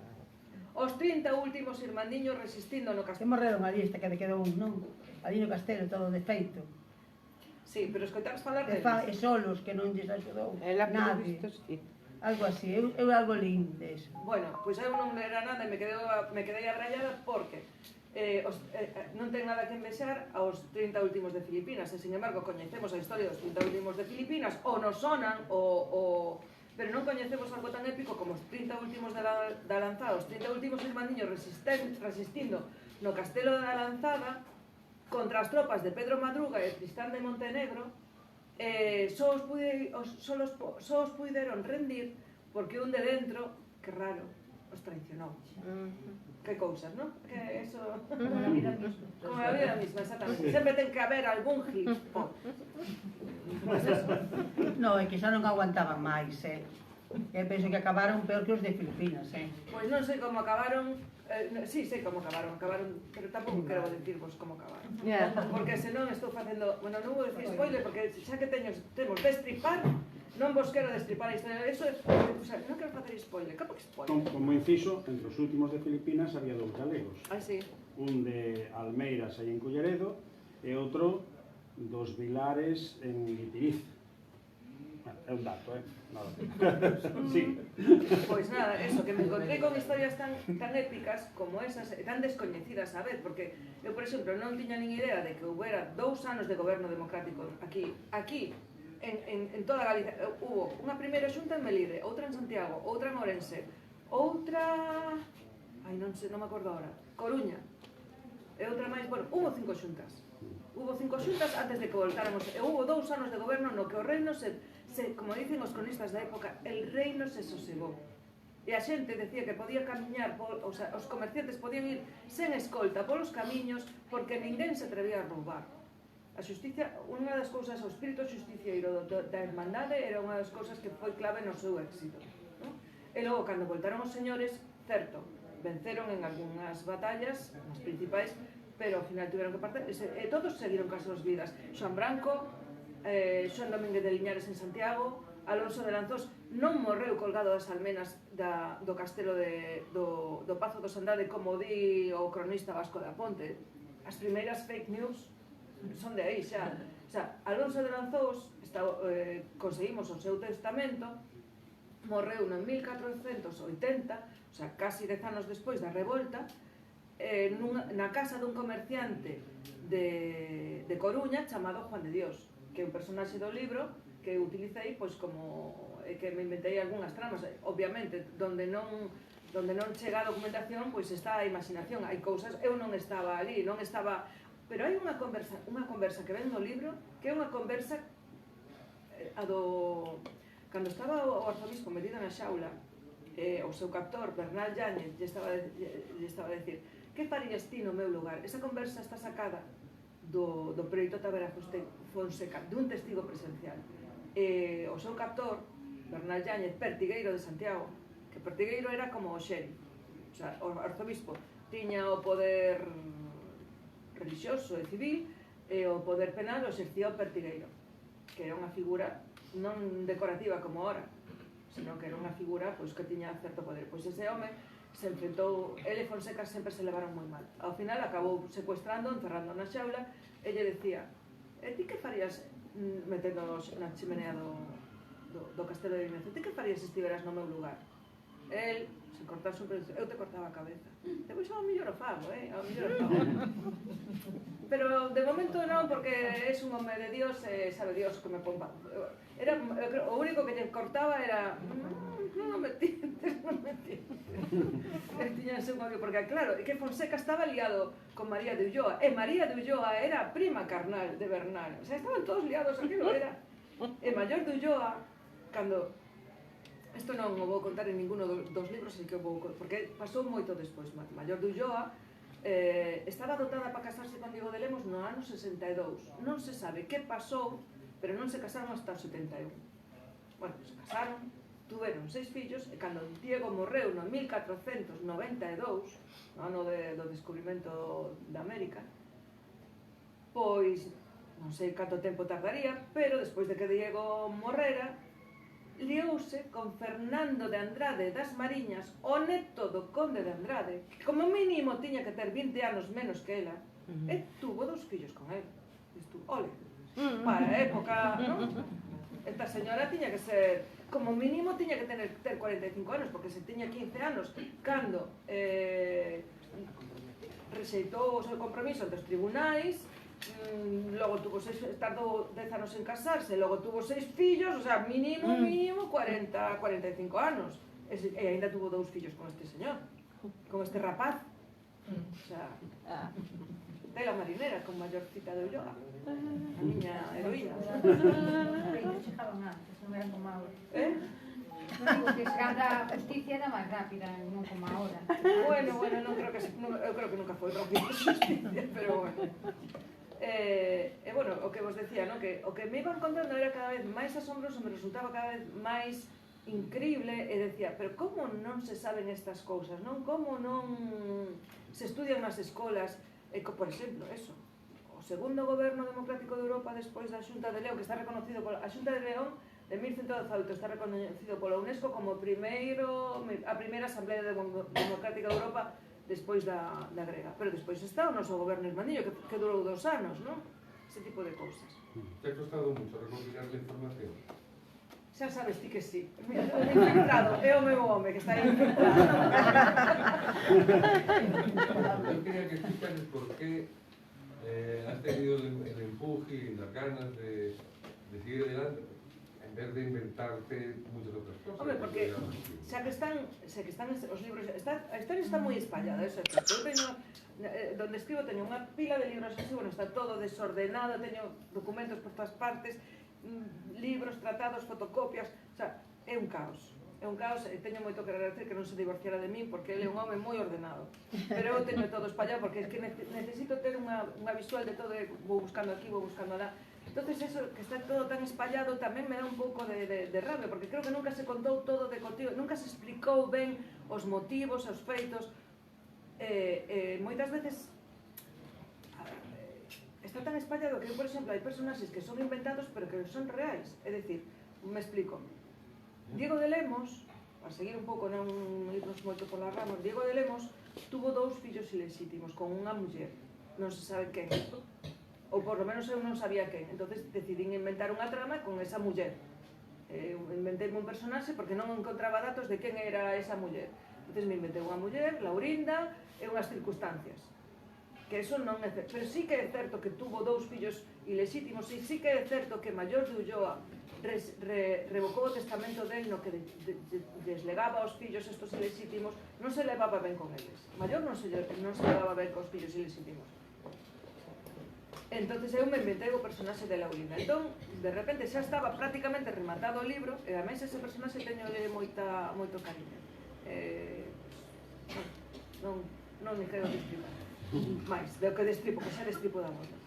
Os 30 últimos irmandiños resistindo no Que castelo. morreron ali, esta que quedou un, non? Ali no castelo, todo defeito. Sí, pero escoitabas falar E deles. solos, que non lles axudou Ela nadie. visto, sí. Algo así, eu algo lindo eso. Bueno, pois eu non era nada e me quedei abrallada porque non ten nada que envexar aos 30 últimos de Filipinas e, sin embargo, coñecemos a historia dos 30 últimos de Filipinas ou nos sonan pero non coñecemos algo tan épico como os 30 últimos da lanzada, os 30 últimos irmandiños resistindo no castelo da lanzada contra as tropas de Pedro Madruga e Tristán de Montenegro. Só os puideron rendir porque un de dentro, que raro, os traicionou. Que cousas, non? Que eso... Como la vida misma. Como a vida misma, exactamente. Sempre ten que haber algún gilipollas. Pois eso. No, é que xa non aguantaban máis, Eu penso que acabaron peor que os de Filipinas, Pois non sei como acabaron, sí, sei como acabaron, pero tampouco quero dicirvos como acabaron. Porque senón estou facendo, bueno, non vou dicir spoiler, porque xa que temos destripar, non vos quero destripar a historia, eso é, non quero facer spoiler, que spoiler? Como inciso, entre os últimos de Filipinas había dous galegos. Ah, sí. Un de Almeiras aí en Culleredo e outro dos Vilares en Guitiriz. É un dato, nada. Sí. Pois nada, eso, que me encontrei con historias tan épicas como esas, tan descoñecidas a vez, porque eu, por exemplo, non tiña nin idea de que houbera 2 anos de goberno democrático aquí, en toda Galicia. Hubo unha primeira xunta en Melide, outra en Santiago, outra en Ourense, outra... Ai, non sei, non me acordo agora. Coruña. E outra máis, bueno, hubo 5 xuntas. Hubo 5 xuntas antes de que voltáramos. E hubo 2 anos de goberno no que o reino como dicen os cronistas da época, el reino se sosegou. E a xente decía que podía camiñar, o sea, os comerciantes podían ir sen escolta polos camiños porque ninguén se atrevía a roubar. A xusticia, unha das cousas, o espírito xusticieiro da Hermandade era unha das cousas que foi clave no seu éxito. E logo, cando voltaron os señores, certo, venceron en algunhas batallas, nas principais, pero ao final tiveron que partir, e todos seguiron cas súas vidas. Xoan Branco, Xoan Domínguez de Liñares en Santiago, Alonso de Lanzós non morreu colgado das almenas do castelo do Pazo do Sandade, como di o cronista Vasco da Ponte. As primeiras fake news son de aí xa. O sea, Alonso de Lanzós, conseguimos o seu testamento, morreu no 1480, o sea, casi 10 anos despois da revolta, na casa dun comerciante de Coruña chamado Juan de Dios, que é un personaxe do libro que utilicei pois como que me inventei algunhas tramas, obviamente, donde non chega a documentación, pois está a imaginación, hai cousas, eu non estaba ali, non estaba, pero hai unha conversa que ven no libro, que é unha conversa cando estaba o arzobispo metido na xaula, o seu captor, Bernal Yáñez, lle estaba a decir: que farías ti no meu lugar? Esa conversa está sacada do Preito Tavera Fonseca, dun testigo presencial. O seu captor, Bernal Yáñez, pertigueiro de Santiago, que pertigueiro era como o xerif, o sea, o arzobispo tiña o poder religioso e civil, e o poder penal o exercía o pertigueiro, que era unha figura non decorativa como ahora, sino que era unha figura pois, que tiña certo poder. Pois ese home se enfrentou, ele e Fonseca sempre se levaron moi mal. Ao final acabou secuestrando, encerrando na xaula, e lle decía: e ti que farías metendo na chimenea do castelo de Vimezo? Ti que farías se estiveras no meu lugar? El, se cortase un pedazo, eu te cortaba a cabeza. E pois ao mellor o fago, ao mellor o fago. Pero de momento non, porque é un home de Dios e sabe Dios que me pompa. O único que lle cortaba era Non me tientes. Tiñanse un odio, porque claro, que Fonseca estaba liado con María de Ulloa, e María de Ulloa era prima carnal de Bernal, o sea, estaban todos liados, aquilo era. E Maior de Ulloa, cando... Isto non o vou contar en ninguno dos libros, así que porque pasou moito despois. Maior de Ulloa estaba dotada para casarse con Diego de Lemos no ano 62. Non se sabe que pasou, pero non se casaron hasta o 71. Bueno, se casaron, tuveron 6 fillos, e cando Diego morreu no 1492, no ano do descubrimento da América, pois non sei canto tempo tardaría, pero despois de que Diego morrera, liouse con Fernando de Andrade das Mariñas, o neto do conde de Andrade, que como mínimo tiña que ter 20 anos menos que ela, e tuvo 2 fillos con él. Isto, ole, para a época, non? Esta señora tiña que ser, como mínimo tiña que ter 45 anos, porque se tiña 15 anos, cando rexeitou o seu compromiso ante os tribunais, logo tardou 10 anos en casarse, logo tuvo 6 fillos, o sea, mínimo 40, 45 anos, e ainda tuvo 2 fillos con este señor, con este rapaz, o sea, tela marinera con Maiorcita de Ulloa, a miña heroína. Non chegaban antes, non eran como agora. Digo que chegando a justicia era máis rápida, non como agora. Bueno, eu creo que nunca foi rápida a justicia, pero bueno. E bueno, o que vos decía, no? Que o que me iban contando era cada vez máis asombroso, me resultaba cada vez máis increíble, e decía, pero como non se saben estas cousas, non? Como non se estudian nas escolas, por exemplo, eso, o segundo goberno democrático de Europa despois da Xunta de León, que está reconocido a Xunta de León de 1118, está reconocido pola UNESCO como a primeira Asamblea Democrática de Europa despois da grega, pero despois está o noso goberno irmandiño, que durou 2 anos, non? Ese tipo de cousas. ¿Te ha costado mucho recopilar la información? Xa sabes ti que sí. Mira, o infiltrado é o meu home que está aí infiltrado. Yo quería que explicaras por qué has tenido el empuje y las ganas de seguir adelante, en vez de inventarte muchas otras cosas. Hombre, porque xa que están os libros, a historia está moi espallada, eso é certo. Eu teño, donde escribo teño unha pila de libros así, bueno, está todo desordenado, teño documentos por todas partes, libros, tratados, fotocopias, o sea, é un caos, e teño moito que agradecer que non se divorciara de min, porque ele é un home moi ordenado, pero eu teño todo espallado, porque é que necesito ter unha visual de todo, vou buscando aquí, vou buscando alá. Entonces eso, que está todo tan espallado, tamén me dá un pouco de rabia, porque creo que nunca se contou todo de contigo, nunca se explicou ben os motivos, os feitos, moitas veces está tan espallado que, por exemplo, hai personaxes que son inventados pero que son reais, é dicir, me explico. Diego de Lemos, para seguir un pouco, non irnos moito polas ramas, Diego de Lemos tuvo 2 fillos ilexítimos con unha muller, non se sabe quen, ou por lo menos eu non sabía quen, entonces decidín inventar unha trama con esa muller. Inventeime un personaxe porque non encontraba datos de quen era esa muller, entonces me inventei unha muller, Laurinda, e unhas circunstancias, que eso non é certo, pero sí que é certo que tuvo 2 fillos ilexítimos, e sí que é certo que Maior de Ulloa revocou o testamento del no que deslegaba aos fillos estos ilexítimos, non se levaba ben con eles. Maior non se levaba ben cos fillos ilexítimos. Entonces eu me inventei o personaxe de Laurinda. Entón, de repente xa estaba prácticamente rematado o libro, e a máis ese personaxe teñole moito cariño. Non me quero destripar máis, do que destripo, que xa destripo da moda.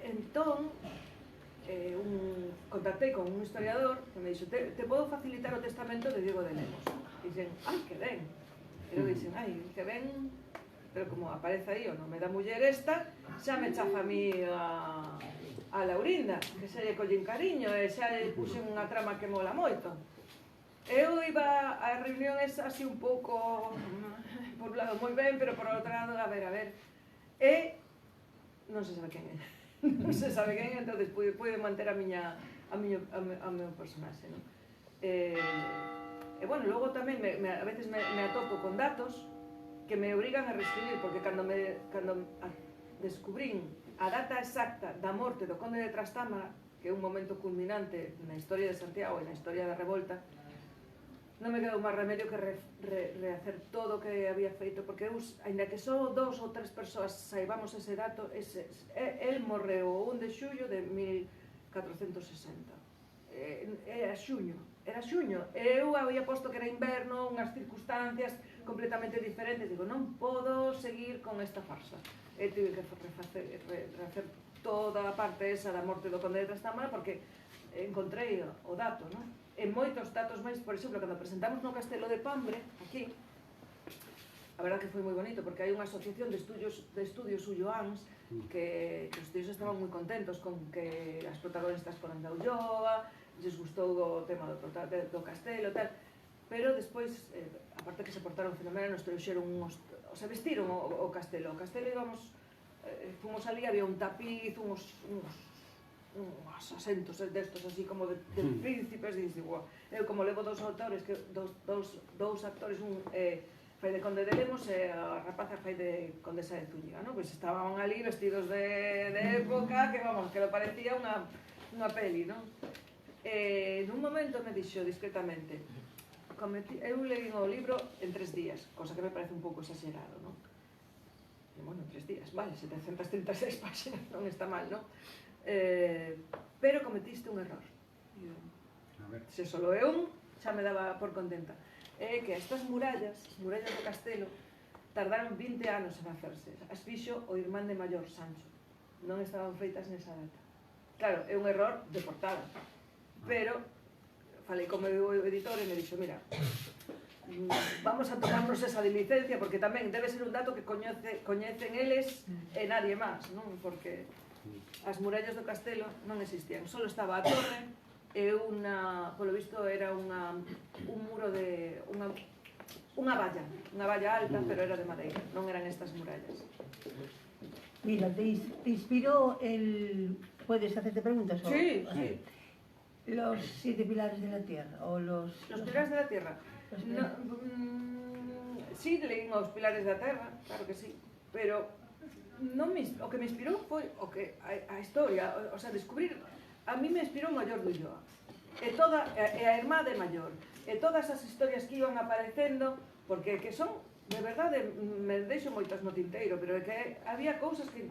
Entón, contactei con un historiador que me dixo, te podo facilitar o testamento de Diego de Lemos. E dixen, ai, que ben. E eu dixen, ai, que ben, pero como aparece aí o nome da muller esta, xa me chafa a mí a Laurinda, que xa lle collín cariño, e xa lle puxen unha trama que mola moito. Eu iba a reunións así un pouco, por un lado moi ben, pero por outro lado, a ver, e non se sabe quen é. Non se sabe quen é, entón pude manter a meu personaxe, non? E bueno, logo tamén a veces me atopo con datos que me obrigan a reescribir, porque cando descubrín a data exacta da morte do conde de Trastámara, que é un momento culminante na historia de Santiago e na historia da revolta, non me quedou máis remedio que rehacer todo o que había feito, porque eu, ainda que só 2 ou 3 persoas saibamos ese dato, el morreu o 1 de xullo de 1460. Era xuño, eu había posto que era inverno, unhas circunstancias completamente diferentes, digo, non podo seguir con esta farsa, e tive que rehacer toda a parte esa da morte do conde de Trastámara, porque encontrei o dato, non? E moitos datos máis, por exemplo, cando presentamos no Castelo de Pambre, aquí, a verdad que foi moi bonito, porque hai unha asociación de estudios ulloáns que os tíos estaban moi contentos con que as protagonistas foran da Ulloa, lles gustou o tema do castelo e tal, pero despois, aparte que se portaron fenomenal, nos trouxeron unhos, o sea, vestiron o castelo, íbamos, fomos ali, había un tapiz, unhos asentos destos así como de príncipes, e dices, guau, eu como levo dous actores, un fai de conde de Lemos e a rapaza fai de condesa de Zúñiga, non? Pois estaban ali vestidos de época, que vamos, que lo parecía unha peli, non? Nun momento me dixo discretamente, eu leí o libro en 3 días, cosa que me parece un pouco exagerado, non? E, bueno, 3 días, vale, 736 páxinas, non está mal, non? Pero cometiste un error. Se solo é un, xa me daba por contenta. É que estas murallas do castelo, tardaron 20 anos en hacerse. As fixo o irmán de maior, Sancho. Non estaban feitas nesa data. Claro, é un error de portada. Pero falei como o editor e me dixo, mira, vamos a tomarnos esa licencia, porque tamén debe ser un dato que coñecen eles e nadie máis, non? Porque as murallas do castelo non existían, só estaba a torre e polo visto era un muro de unha valla alta, pero era de madeira, non eran estas murallas. Mira, te inspiró ¿Puedes hacerte preguntas? Sí. Los 7 pilares de la tierra, o los... Los pilares de la tierra. Sí, leín os pilares da terra, claro que sí, pero o que me inspirou foi a historia, o sea, descubrir, a mí me inspirou o maior do Ulloa, e a irmá de maior, e todas as historias que iban aparecendo, porque que son, de verdade, me deixo moitas no tinteiro, pero é que había cousas que,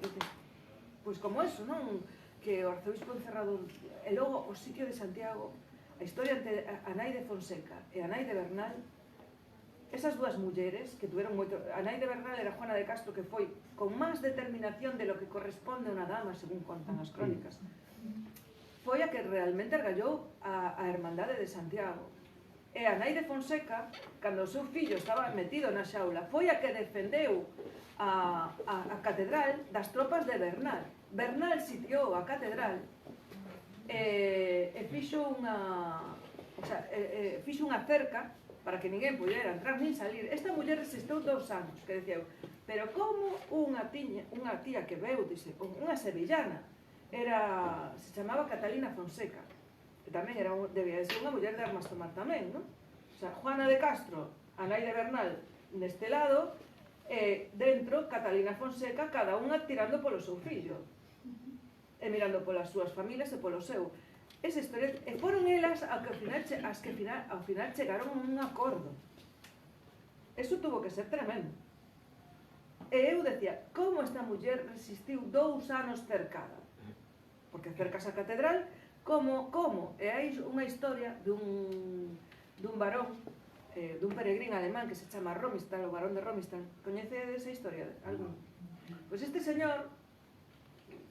pois como eso, non? Que o arzobispo encerrado, e logo o sitio de Santiago, a historia entre a nai de Fonseca e a nai de Bernal, esas dúas mulleres que tuveron moito... A nai de Bernal era Juana de Castro, que foi con máis determinación de lo que corresponde a unha dama, según contan as crónicas. Foi a que realmente argallou a Hermandade de Santiago. E a nai de Fonseca, cando o seu fillo estaba metido na xaula, foi a que defendeu a catedral das tropas de Bernal. Bernal sitiou a catedral e fixo unha cerca para que ninguén pudera entrar nin salir. Esta muller resistiu 2 anos, que decía eu, pero como unha tía que veu, unha sevillana, se chamaba Catalina Fonseca, que tamén debía de ser unha muller de armas tomar tamén, non? O sea, Juana de Castro, a nai de Bernal, neste lado, e dentro Catalina Fonseca, cada unha tirando polo seu fillo, e mirando polas súas familias e polo seu. Esa historia, e foron elas as que ao final chegaron a un acordo. Eso tuvo que ser tremendo. E eu decía, como esta muller resistiu 2 anos cercada? Porque cercas a catedral, como? E hai unha historia dun varón, dun peregrín alemán que se chama Romistal, o varón de Romistal. Coñece esa historia? Pois este señor,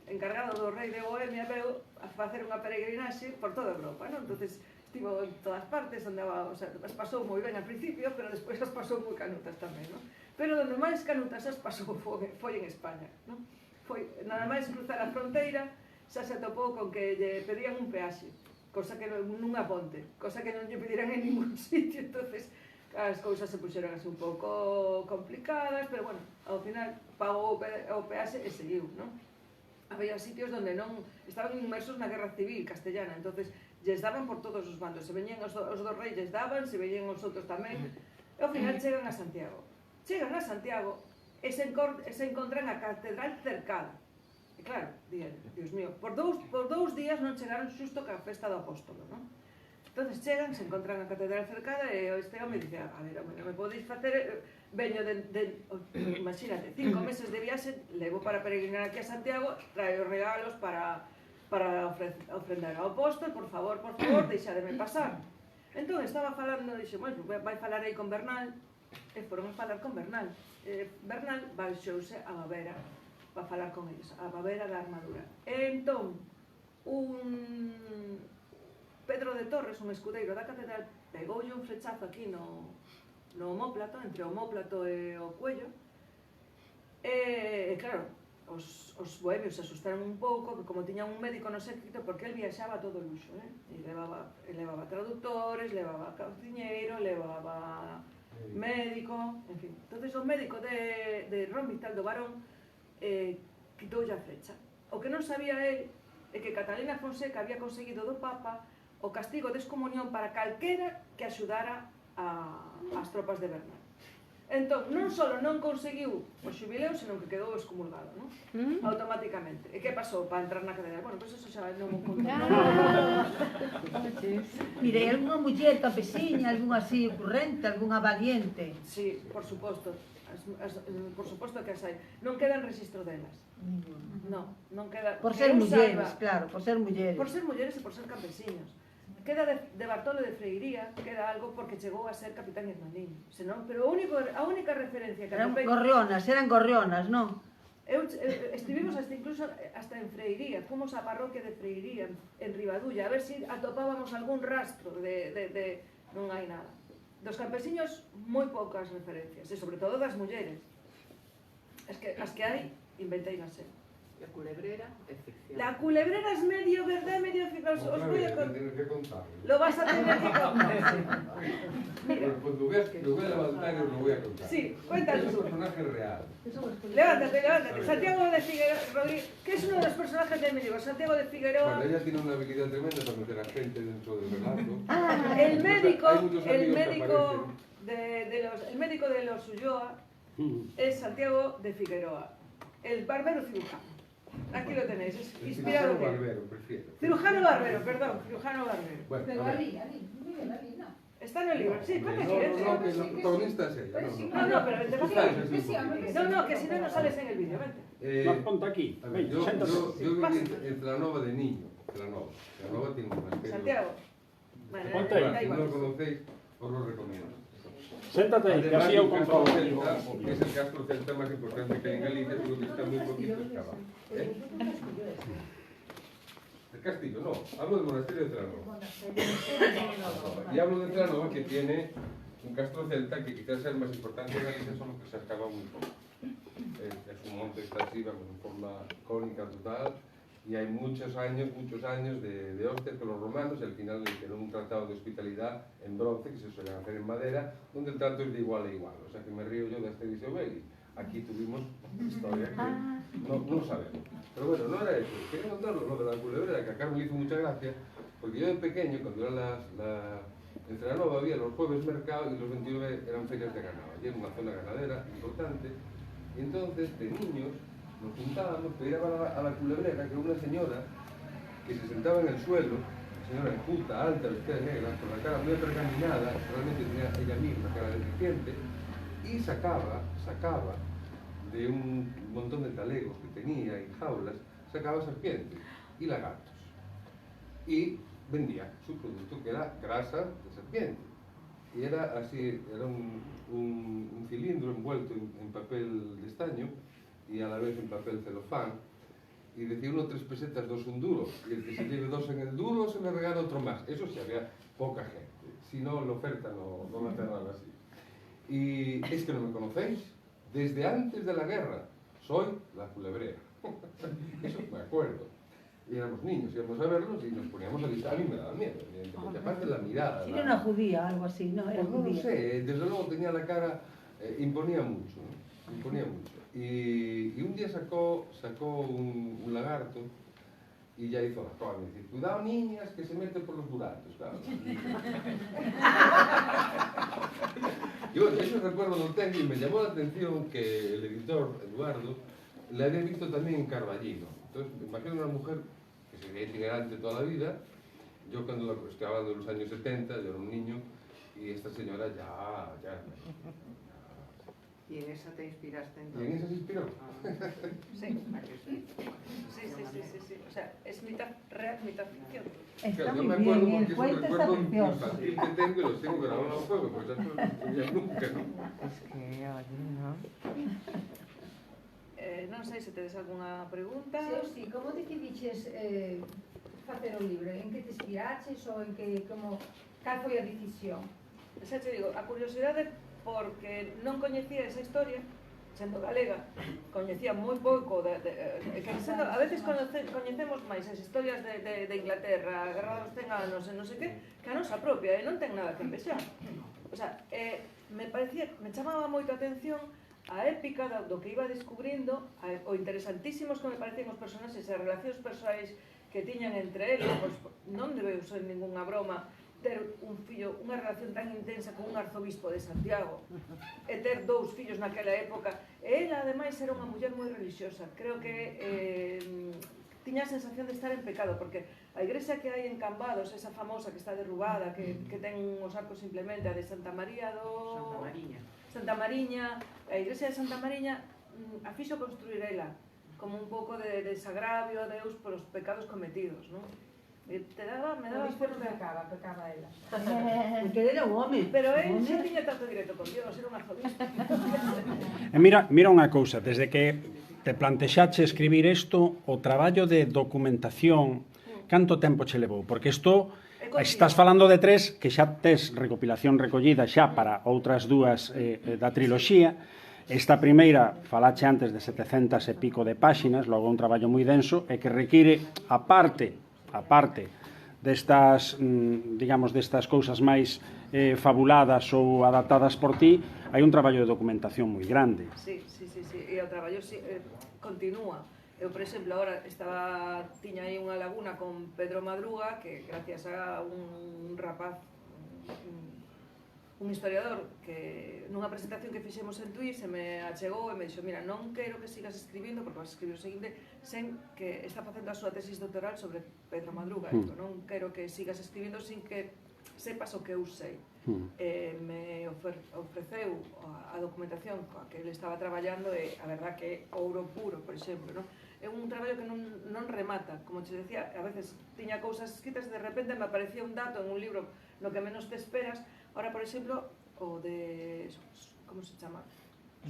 encargado do rei de Bohemia, veu a facer unha peregrinaxe por toda Europa, non? Entonces estivo en todas partes, andaba, o sea, as pasou moi ben al principio, pero despois as pasou moi canutas tamén, non? Pero onde máis canutas as pasou foi en España, non? Foi nada máis cruzar a fronteira, xa se atopou con que lle pedían un peaxe, cosa que nunha ponte, cosa que non lle pediran en ningún sitio. Entonces as cousas se puxeron así un pouco complicadas, pero bueno, ao final pagou o peaxe e seguiu, non? Había sitios onde non estaban inmersos na guerra civil castellana, entonces lles daban por todos os bandos, se veñen os dos reis lles daban, se veñen os outros tamén, e ao final chegan a Santiago. Chegan a Santiago e se encontran a catedral cercada. E claro, Dios mío, por dous días non chegaron xusto ca festa do apóstolo, non? Entonces chegan, se encontran a catedral cercada e este home dice, a ver, home, non me podéis facer, veño imagínate, 5 meses de viaxe, levo para peregrinar aquí a Santiago, traio regalos para ofrendar ao apóstol, por favor, deixademe pasar. Entón estaba falando, dixo, bueno, vai falar aí con Bernal, e foron a falar con Bernal. Bernal baixouse a Babera para falar con eles, a Babera da armadura. E entón, Pedro de Torres, un escudeiro da catedral, pegoulle un flechazo aquí no omóplato, entre o omóplato e o cuello, e claro, os bohemios se asustaron un pouco, que como tiñan un médico no séquito, porque el viaxaba todo luxo, e levaba traductores, levaba cociñeiro, levaba médico, en fin. Entonces o médico de Ron Vital do Barón quitoulle a flecha. O que non sabía él é que Catalina Fonseca había conseguido do Papa o castigo de excomunión para calquera que axudara as tropas de Bernal. Entón, non só non conseguiu o xubileo, senón que quedou excomulgado, non? Automáticamente. E que pasou para entrar na cadena? Bueno, pois eso xa non o conto. Mire, hai algunha muller campesiña, algunha así ocurrente, algunha valiente? Sí, por suposto. Por suposto que as hai. Non queda en registro delas. Non queda. Por ser mulleres, claro, por ser mulleres. Por ser mulleres e por ser campesiños. Queda de Bartolo de Freiría, queda algo porque chegou a ser capitán Hernandiño. Senón, pero a única referencia que eran gorrionas, non? Estivimos incluso hasta en Freiría, fomos á parroquia de Freiría, en Ribadulla, a ver se atopábamos algún rastro de non hai nada. Dos campesiños, moi poucas referencias, e sobre todo das mulleres. As que hai, inventeinase. La culebrera es ficción. La culebrera es medio verdad, medio ficción. Os voy a contar. Tienes que contar. Lo vas a tener que contar. Mira. Pues lo voy a levantar y os lo voy a contar. Sí, cuéntalo. Es un personaje real. Levántate. Santiago de Figueroa Rodríguez, que es uno de los personajes de mi libro. Santiago de Figueroa. Bueno, ella tiene una habilidad tremenda para meter a gente dentro del relato. El médico de los Ulloa es Santiago de Figueroa, el barbero cirujano. Aquí lo tenéis, es inspirado. Cirujano barbero, prefiero. Cirujano barbero. Bueno, Pero a ver. Ali, no vive Ali, no. Está en el libro, sí, pone aquí. No, que la protagonista es ella. No, pero vente para aquí. Que si no sales en el vídeo, vente. No, ponte aquí. A ver, yo viví en Celanova de niño. Celanova tiene un monasterio. Santiago. Bueno, Ponte ahí. da Si no igual. lo conocéis, os lo recomiendo. Séntate ahí, que así eu controlo. Es el castro celta más importante que hay en Galicia, pero que está muy poquito excavado. El castillo, no, hablo del monasterio de Celanova. Y hablo de Celanova, que tiene un castro celta que quizás sea el más importante de Galicia, solo que se ha excavado muy poco. Es un monte que está arriba con forma cónica total, y hay muchos años de hostias con los romanos, y al final le hicieron un tratado de hospitalidad en bronce, que se suele hacer en madera, donde el trato es de igual a igual. O sea que me río yo de Asterix y Obelix. Aquí tuvimos historia que no sabemos. Pero bueno, no era eso. Quería contarlo, lo de la culebrera, que acá me hizo mucha gracia, porque yo de pequeño, cuando era en Celanova había los jueves mercado y los 29 eran ferias de ganado. Allí era una zona ganadera importante, y entonces de niños nos juntábamos para ir a la culebrera, que era una señora que se sentaba en el suelo, una señora enjuta, alta, vestida de negra, con la cara muy pergaminada, realmente tenía ella misma cara deficiente, y sacaba de un montón de talegos que tenía y jaulas, sacaba serpientes y lagartos. Y vendía su producto, que era grasa de serpiente. Y era así, era un cilindro envuelto en papel de estaño, y a la vez en papel celofán, y decía 1 3 pesetas, 2 un duro, y el que se lleve 2 en el duro se le regala otro más. Eso sí, había poca gente, si no la oferta no la cerraba así. Y es que no me conocéis, desde antes de la guerra soy la culebrera. Eso me acuerdo. Y éramos niños, íbamos a verlos y nos poníamos a gritar. A mí me daba miedo, evidentemente, aparte de la mirada. Era una judía, algo así, ¿no? Era Pues no lo judía. sé, desde luego tenía la cara, imponía mucho, ¿no? Imponía mucho. Y un día sacó un lagarto y ya hizo la cola, me dice, cuidado niñas que se meten por los buratos, claro. Y bueno, ese recuerdo lo tengo y me llamó la atención que el editor, Eduardo, le había visto también en Carballino. Entonces, me imagino una mujer que sería itinerante toda la vida Yo cuando estoy hablando de los años 70, yo era un niño, y esta señora ya... ¿Y en esa te inspiraste ¿Y entonces? en esa se inspiró? Sí. ¿A que sí? Sí. O sea, es mitad real, mitad ficción. Está Claro, yo muy me acuerdo bien, porque el cuento es un está recuerdo precioso. infantil que tengo y los tengo grabados a fuego, porque esas cosas no se olvidan nunca, ¿no? Es que, oye, ¿no? Non sei se tedes algunha pregunta. Sí, como decidiches facer o libro? En que te inspiraches ou en que, como, cal foi a decisión? Xa te digo, a curiosidade porque non coñecía esa historia, sendo galega, coñecía moi pouco que sendo, a veces coñecemos máis as historias de Inglaterra, a Guerra dos 100 anos e non sei que a nosa propia, e non ten nada que empezar. O sea, me chamaba moito a atención a épica do que iba descubrindo, o interesantísimos que me parecían os personaxes e as relacións persoais que tiñan entre eles, pois non debeu ser ninguna broma ter un fillo, unha relación tan intensa con un arzobispo de Santiago e ter dous fillos naquela época, e ela ademais era unha muller moi religiosa. Creo que tiña a sensación de estar en pecado, porque a igrexa que hai en Cambados, esa famosa que está derrubada, que ten os arcos simplemente, a de Santa María Santa Mariña, a igrexa de Santa Mariña a fixo construir ela como un pouco de desagravio a Deus polos pecados cometidos, non? Me daba Despois fuerte. pecaba ela. Porque ele era un home. Pero él xa tiña trato directo con Dios, era un arzobispo. E mira unha cousa, desde que te plantexache escribir isto, o traballo de documentación, canto tempo che levou? Porque isto, estás falando de 3 que xa tes recopilación recollida xa para outras 2 da triloxía. Esta primeira, falache antes de 700 e pico de páxinas, logo un traballo moi denso, e que require, aparte destas, digamos, destas cousas máis fabuladas ou adaptadas por ti, hai un traballo de documentación moi grande. Sí, e o traballo continúa. Eu, por exemplo, agora tiña aí unha laguna con Pedro Madruga, que gracias a un rapaz, un historiador, que nunha presentación que fixemos en Tui se me achegou e me dixo: mira, non quero que sigas escribindo, porque vas a escribir o seguinte, sen que está facendo a súa tesis doctoral sobre Pedro Madruga. Non quero que sigas escribindo sin que sepas o que eu sei. Me ofreceu a documentación coa que ele estaba traballando, e a verdad que é ouro puro, por exemplo, non? É un traballo que non remata, como te decía, a veces tiña cousas escritas e de repente me aparecía un dato en un libro no que menos te esperas. Ahora, por exemplo, o de, como se chama?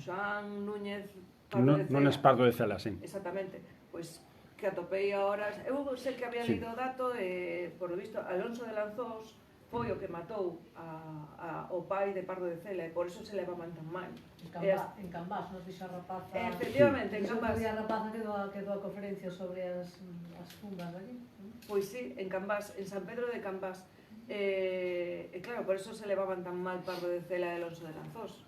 Xoan Núñez Pardo de Cela. Non es Pardo de Cela, sí. Exactamente, pois que atopei ahora, eu sei que había lido o dato, e por lo visto Alonso de Lanzós foi o que matou o pai de Pardo de Cela, e por eso se levaban tan mal. En Cambás, nos dixo a rapaza... Efectivamente, en Cambás. A rapaza que dou a conferencia sobre as tumbas allí. Pois sí, en Cambás, en San Pedro de Cambás. E claro, por eso se levaban tan mal Pardo de Cela e Alonso de Lanzós.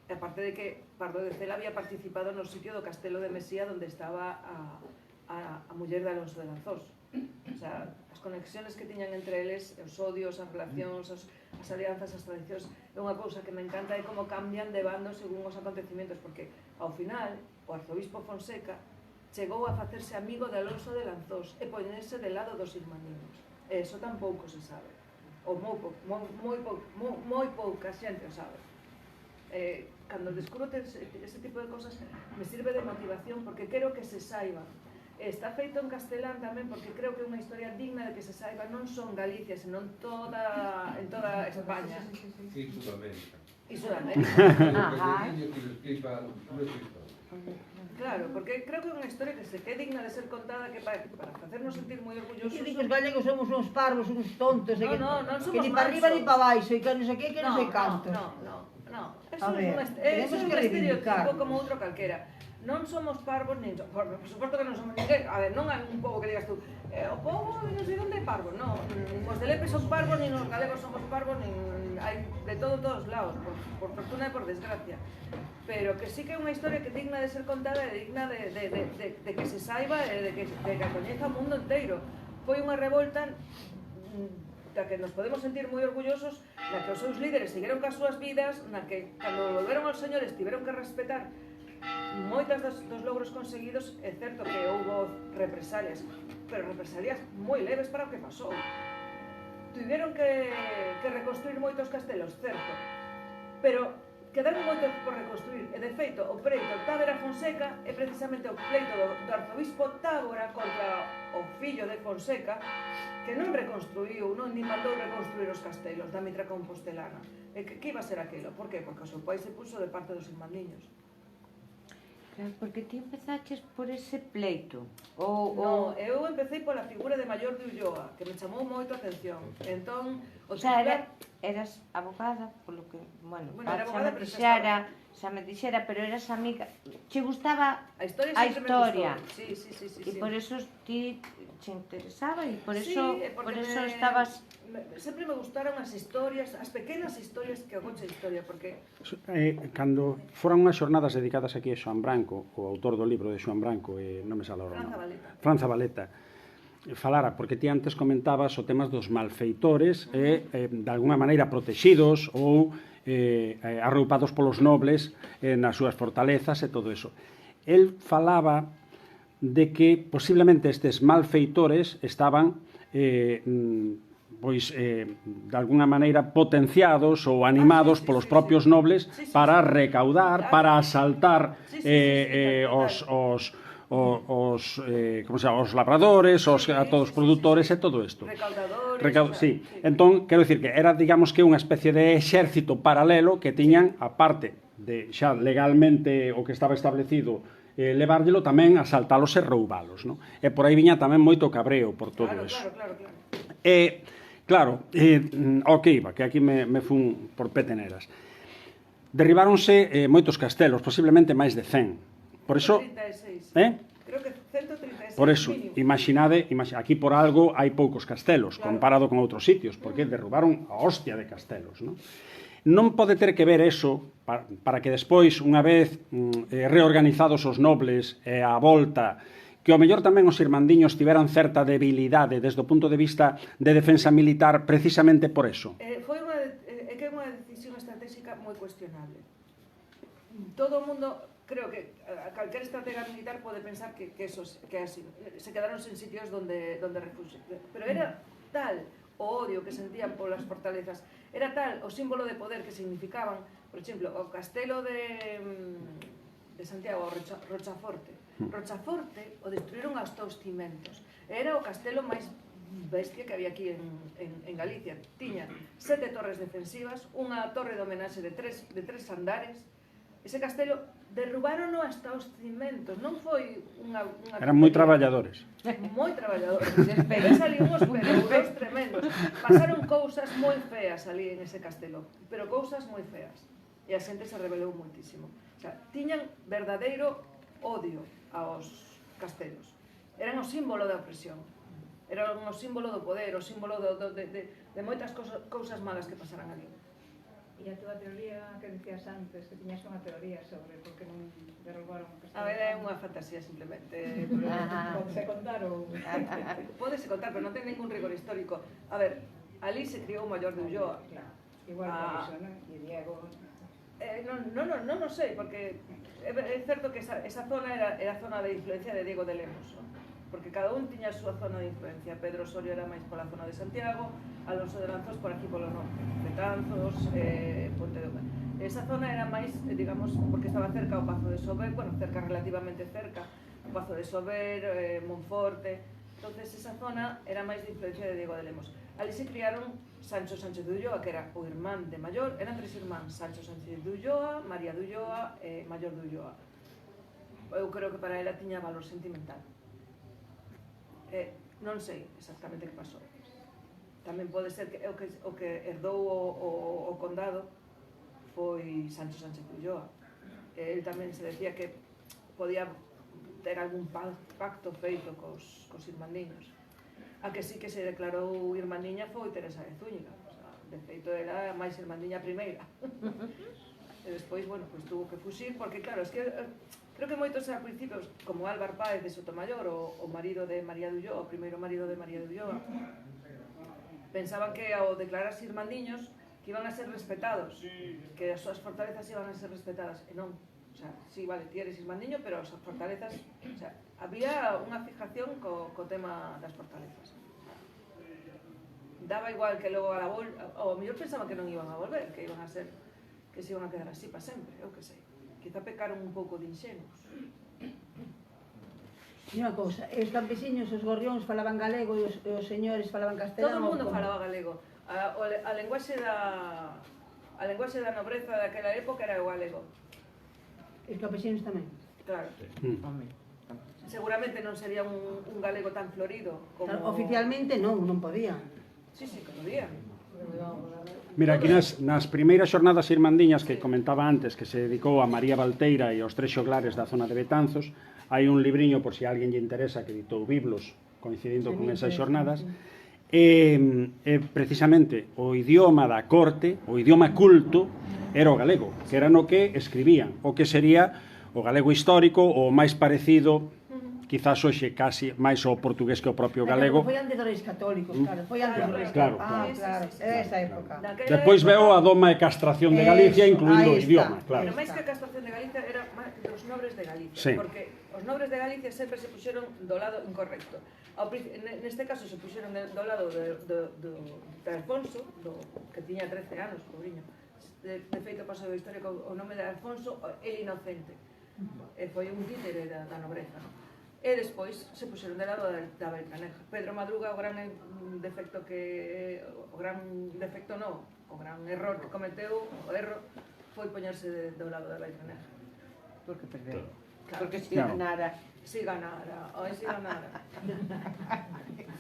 E aparte de que Pardo de Cela había participado no sitio do Castelo de Mesía onde estaba a muller de Alonso de Lanzós. O sea, as conexiones que tiñan entre eles, os odios, as relacións, as alianzas, as tradicións, é unha cousa que me encanta, é como cambian de bando según os acontecimientos, porque ao final o arzobispo Fonseca chegou a facerse amigo de Alonso de Lanzós e poñerse de lado dos irmaniños. E iso tampouco se sabe, ou moi pouca xente o sabe. Cando descubro ese tipo de cosas me sirve de motivación, porque quero que se saiba. Está feito en castelán tamén, porque creo que é unha historia digna de que se saiba, non só en Galicia, senón en toda España. Sí, Sudamérica. E Sudamérica. Claro, porque creo que é unha historia que é digna de ser contada, que para facernos sentir moi orgullosos. Que os galegos somos uns parvos, uns tontos, non somos que ni para arriba ni para baixo, e que non sei que, que non sei cantos. No, eso é un estereotipo como outro calquera. Non somos parvos, nin, por suposto que non somos ninguén. A ver, non hai un pobo que digas tú, o pobo non sei onde é parvo, non. Os de Lepe son parvos, nin os galegos somos parvos, nin hai de todos lados, por fortuna e por desgracia. Pero que sí que é unha historia que é digna de ser contada e digna de que se saiba e de que coñeza o mundo inteiro. Foi unha revolta da que nos podemos sentir moi orgullosos, na que os seus líderes seguiron cas súas vidas, na que, cando volveron aos señores, tiveron que respetar moitas dos logros conseguidos, é certo que houve represalias, pero represalias moi leves para o que pasou. Tiveron que reconstruir moitos castelos, certo, pero quedaron moitos por reconstruir, e de feito o pleito Tábora Fonseca é precisamente o pleito do arzobispo Tábora contra o fillo de Fonseca, que non reconstruiu, non ni mandou reconstruir os castelos da Mitra Compostelana. E que iba a ser aquilo? Por que? Porque o seu pai se puso de parte dos irmandiños. Claro, porque ti empezaches por ese pleito. No, eu empecé pola figura de Maior de Ulloa, que me chamou moito a atención. Entón, O sea, eras abogada, polo que, bueno, era abogada, pero xa me dixera, pero eras amiga, che gustaba a historia a sempre historia. me gustou. Sí. E por eso ti te interesaba e por Sí, eso estabas... Sempre me gustaron as historias, as pequenas historias que o coche de historia, porque... Cando foran unhas xornadas dedicadas aquí a Xoán Branco, o autor do libro de Xoán Branco, non me sale agora o nome, Franza Valeta, falara, porque ti antes comentabas o temas dos malfeitores de alguna maneira protexidos ou arroupados polos nobles nas súas fortalezas e todo eso. El falaba de que posiblemente estes malfeitores estaban pois de alguna maneira potenciados ou animados polos propios nobles para recaudar, para asaltar os labradores, a todos os produtores e todo isto. Recaudadores. Sí. Entón, quero dicir que era, digamos que unha especie de exército paralelo que tiñan, aparte de xa legalmente o que estaba establecido, levárllelo tamén, asaltalos e roubalos, non? E por aí viña tamén moito cabreo por todo eso. Claro, ao que iba, que aquí me fun por peteneras. Derribáronse moitos castelos, posiblemente máis de 100. Por iso... 136. Creo que 136. Por eso, imaginade, aquí por algo hai poucos castelos, comparado con outros sitios, porque derrubaron a hostia de castelos, non? Non pode ter que ver eso para que despois, unha vez reorganizados os nobles e a volta, que ao mellor tamén os irmandiños tiveran certa debilidade desde o punto de vista de defensa militar precisamente por eso. É que é unha decisión estratégica moi cuestionable. Todo o mundo, creo que calquer estratega militar pode pensar que así, se quedaron sen sitios donde refugiarse. Pero era tal o odio que sentían polas fortalezas, era tal o símbolo de poder que significaban, por exemplo, o castelo de Santiago, Rochaforte. Rochaforte o destruíron hasta os cimentos. Era o castelo máis bestia que había aquí en Galicia. Tiña 7 torres defensivas, unha torre de homenaxe de 3 andares. Ese castelo derrubárono hasta os cimentos. Non foi unha eran moi traballadores. Moi traballadores. Ves ali unhos pelouros tremendos. Pasaron cousas moi feas ali en ese castelo, pero cousas moi feas. E a xente se rebelou moitísimo. O sea, tiñan verdadeiro odio aos castelos. Eran o símbolo da opresión. Eran o símbolo do poder, o símbolo de moitas cousas malas que pasaran ali. E a túa teoría que dicías antes, que tiñas unha teoría sobre por que non derrubaron o castelo? A ver, é unha fantasía simplemente. Podese contar ou... Podese contar, pero non ten ningún rigor histórico. A ver, ali se criou o Maior de Ulloa. Claro, igual por iso, non? E Diego... Non sei, porque é certo que esa zona era zona de influencia de Diego de Lemos, porque cada un tiña a súa zona de influencia. Pedro Osorio era máis pola zona de Santiago, Alonso de Lanzos por aquí polo norte, Betanzos, Ponte de Oca. Esa zona era máis, digamos, porque estaba cerca o Pazo de Sober, bueno, cerca, relativamente cerca, o Pazo de Sober, Monforte. Entonces esa zona era máis de influencia de Diego de Lemos. Ali se criaron Sancho Sánchez de Ulloa, que era o irmán de Maior, eran 3 irmáns, Sancho Sánchez de Ulloa, María de Ulloa e Maior de Ulloa. Eu creo que para ela tiña valor sentimental. Non sei exactamente que pasou. Tamén pode ser que o que herdou o condado foi Sancho Sánchez de Ulloa. El tamén se decía que podía ter algún pacto feito cos irmandiños. A que sí que se declarou irmandiña foi Teresa de Zúñiga. O sea, de feito, era máis irmandiña primeira. E despois, bueno, pues tuvo que fuxir, porque claro, es que creo que moitos a principios, como Álvar Páez de Sotomayor, o marido de María de Ulloa, o primeiro marido de María de Ulloa, pensaban que ao declararse irmandiños que iban a ser respetados, que as súas fortalezas iban a ser respetadas, e non. O sea, sí, vale, ti eres ismandiño, pero as fortalezas, o sea, había unha fijación co tema das fortalezas. Daba igual que logo a la ou mellor pensaba que non iban a volver, que iban a ser, que se iban a quedar así para sempre, eu que sei. Quizá pecaron un pouco de inxenuos. E unha cousa, os campesiños, os gorrións falaban galego e os señores falaban Todo castelano. o mundo falaba galego. A lenguaxe da nobreza daquela época era o galego. E os campesiños tamén. Claro. Seguramente non sería un galego tan florido como... Claro, oficialmente non podían. Sí, que podían. Mira, aquí nas primeiras xornadas irmandiñas que comentaba antes, que se dedicou a María Valteira e aos tres xoglares da zona de Betanzos, hai un libriño, por si a alguén lle interesa, que editou Biblos, coincidindo con esas xornadas, precisamente o idioma da corte, o idioma culto, era o galego, que era no que escribían, o que sería o galego histórico, o máis parecido, quizás hoxe casi máis o portugués que o propio galego. Foi antes dos reis católicos, claro, foi antes dos reis Claro, católicos. Claro, esa época. Despois veo a doma e castración de Galicia, incluindo o idioma, Pero claro. máis que a castración de Galicia era dos nobres de Galicia, Sí. porque os nobres de Galicia sempre se puxeron do lado incorrecto. Neste caso se puxeron do lado de Alfonso, que tiña 13 anos, pobriño. De feito pasou a historia co o nome de Alfonso el Inocente. Foi un títere da nobreza, non? E despois se puxeron de lado da Beltraneja. Pedro Madruga, o gran defecto non, o gran error que cometeu, o erro, foi poñerse do lado da Beltraneja. Porque perdeu. Claro. Porque si ganara. Si ganara.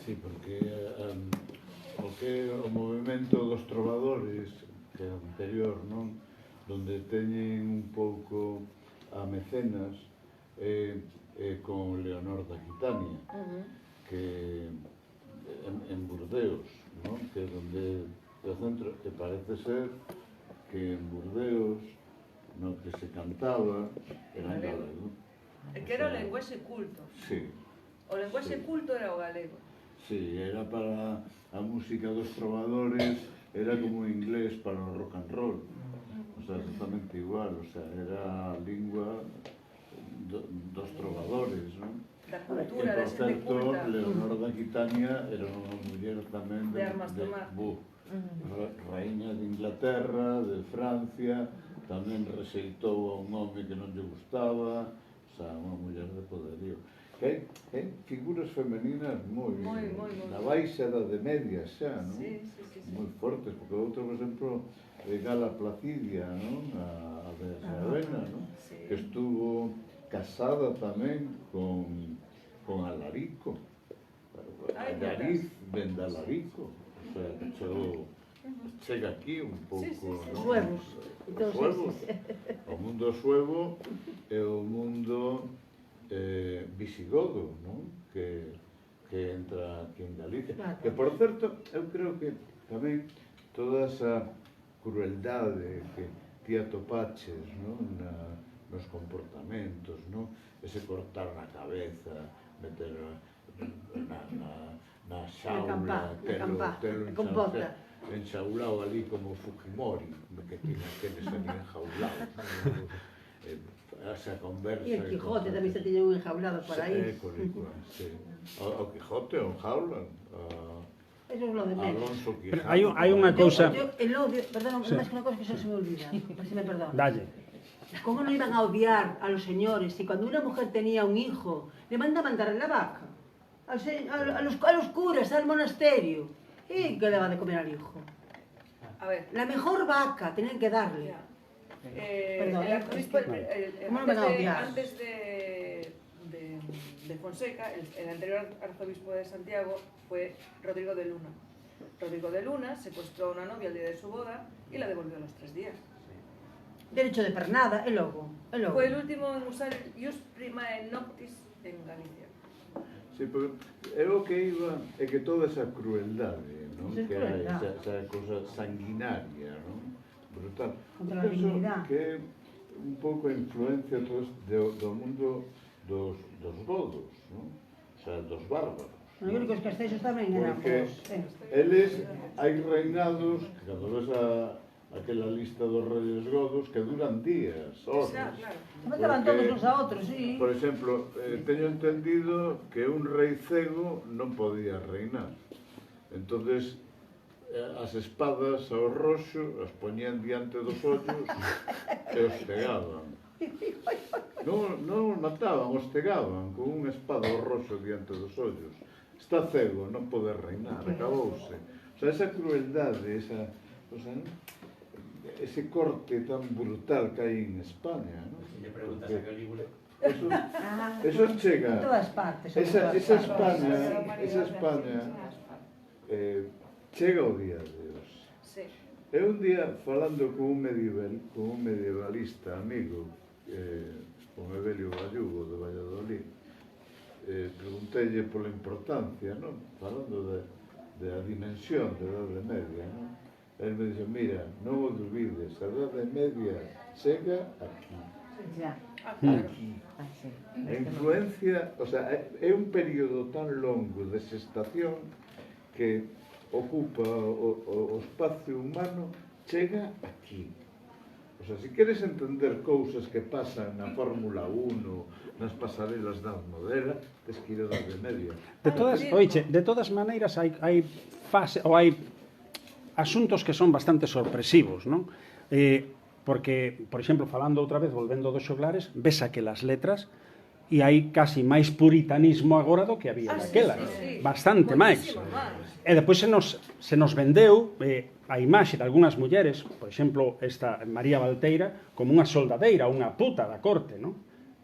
Sí, porque o que o movimento dos trovadores, que é anterior, non? Donde teñen un pouco a mecenas, con Leonor de Aquitania, que en Burdeos, ¿no? Que é donde o centro, que parece ser que en Burdeos no que se cantaba era en galego. É que era o lenguaxe culto. Sí. O lenguaxe culto era o galego. Sí, era para a música dos trovadores, era como inglés para o rock and roll. O sea, exactamente igual, o sea, era a lingua dos trovadores, non? Da cultura, da xente por certo, culta. Leonor de Aquitania era unha muller tamén De armas tomar. Raíña de Inglaterra, de Francia, tamén rexeitou a un home que non lle gustaba, o sea, unha muller de poderío. Que hai figuras femeninas moi na baixa da de media xa, non? Sí. Moi fortes, porque outro, por exemplo, Gala Placidia, non? A de Ravenna, non? Sí. Que estuvo casada tamén con Alarico. Allariz ven de Alarico. O sea, chega aquí un pouco, non? Suevos. Os suevos. O mundo suevo e o mundo visigodo, non? Que entra aquí en Galicia. Que, por certo, eu creo que tamén toda esa crueldade que ti atopaches, non? Nos comportamentos, non? Ese cortar na cabeza, meter na xaula, telo enxaulado ali como Fujimori, que tiene aqueles ali enjaulados, non? Esa conversa... E el Quijote tamén se tiña un enjaulado por aí. Sí. O Quijote o enjaulan. Eso es lo de menos. Alonso Quijote. Pero hai unha cousa... El odio, perdón, Sí. más que una cosa que se me olvida, si me perdona. Dalle. ¿Cómo no iban a odiar a los señores si cuando una mujer tenía un hijo le mandaban darle la vaca? A los curas, al monasterio. ¿Y qué le va de comer al hijo? A ver. La mejor vaca tenían que darle. Perdón, el arzobispo, ¿cómo no me van a odiar? antes de Fonseca, el anterior arzobispo de Santiago fue Rodrigo de Luna. Rodrigo de Luna secuestró a una novia el día de su boda y la devolvió a los 3 días. Derecho de pernada, e logo. Fue el último en usar el ius primae noctis en Galicia. Sí, pero o que iba é que toda esa crueldade, non? Que hai, esa cosa sanguinaria, non? Brutal. Contra a dignidade. Que é un pouco a influencia do mundo dos godos, non? O sea, dos bárbaros. Eu creo que os castexos tamén eran Porque bons. eles, hai reinados, que cando ves aquela lista dos Reyes Godos que duran días, horas. Se mataban todos uns a outros, sí. Por exemplo, teño entendido que un rei cego non podía reinar. Entonces, as espadas ao roxo as poñían diante dos ollos e os pegaban. Non os mataban, os pegaban con unha espada ao roxo diante dos ollos. Está cego, non pode reinar, acabouse. O sea, esa crueldade, ese corte tan brutal que hai en España, ¿no? Si le preguntas a Calígula. Eso chega. En todas partes. Esa España chega ao día de hoxe. Sí. Eu un día, falando con un medievalista amigo, con Evelio Gallugo de Valladolid, preguntélle pola importancia, non? Falando da dimensión da Idade Media, non? El me dixe, mira, non o olvides, a Idade Media chega aquí. Aquí. A influencia, o sea, é un período tan longo de xestación que ocupa o espacio humano, chega aquí. O sea, se queres entender cousas que pasan na Fórmula 1, nas pasarelas da Almodera, tes que ir a Idade Media. De todas maneiras, hai asuntos que son bastante sorpresivos, non? Porque, por exemplo, falando outra vez, volvendo dos xoglares, ves aquelas letras e hai casi máis puritanismo agora do que había daquela. Bastante máis. E depois se nos vendeu a imaxe de algunhas mulleres, por exemplo, esta María Valteira, como unha soldadeira, unha puta da corte, non?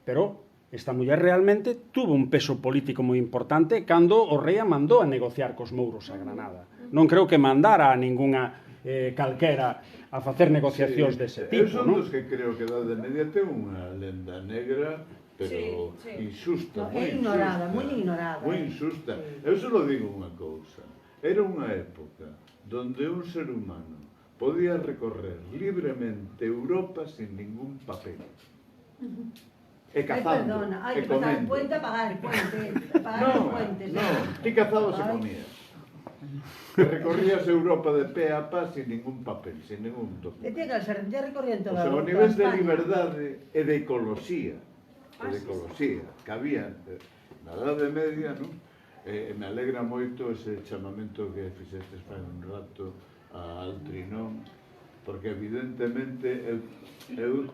Pero esta muller realmente tuvo un peso político moi importante cando o rei a mandou a negociar cos mouros a Granada. Non creo que mandara a ningunha calquera a facer negociacións dese tipo, non? Eu son dos que creo que a Idade Media ten unha lenda negra, pero injusta, moi ignorada, moi ignorada. Moi injusta. Eu só digo unha cousa. Era unha época donde un ser humano podía recorrer libremente Europa sin ningún papel. E cazando, e comendo. Puente a pagar el puente. No, ti cazabas e comías. Que recorrías Europa de pé a pá sin ningún papel, sin ningún documento. E tiene que ser, ya recorrían toda Europa. O sea, o nivel de liberdade e de ecoloxía, que había na Idade Media, non? Me alegra moito ese chamamento que fixestes fai un rato a Altrinón, porque evidentemente eu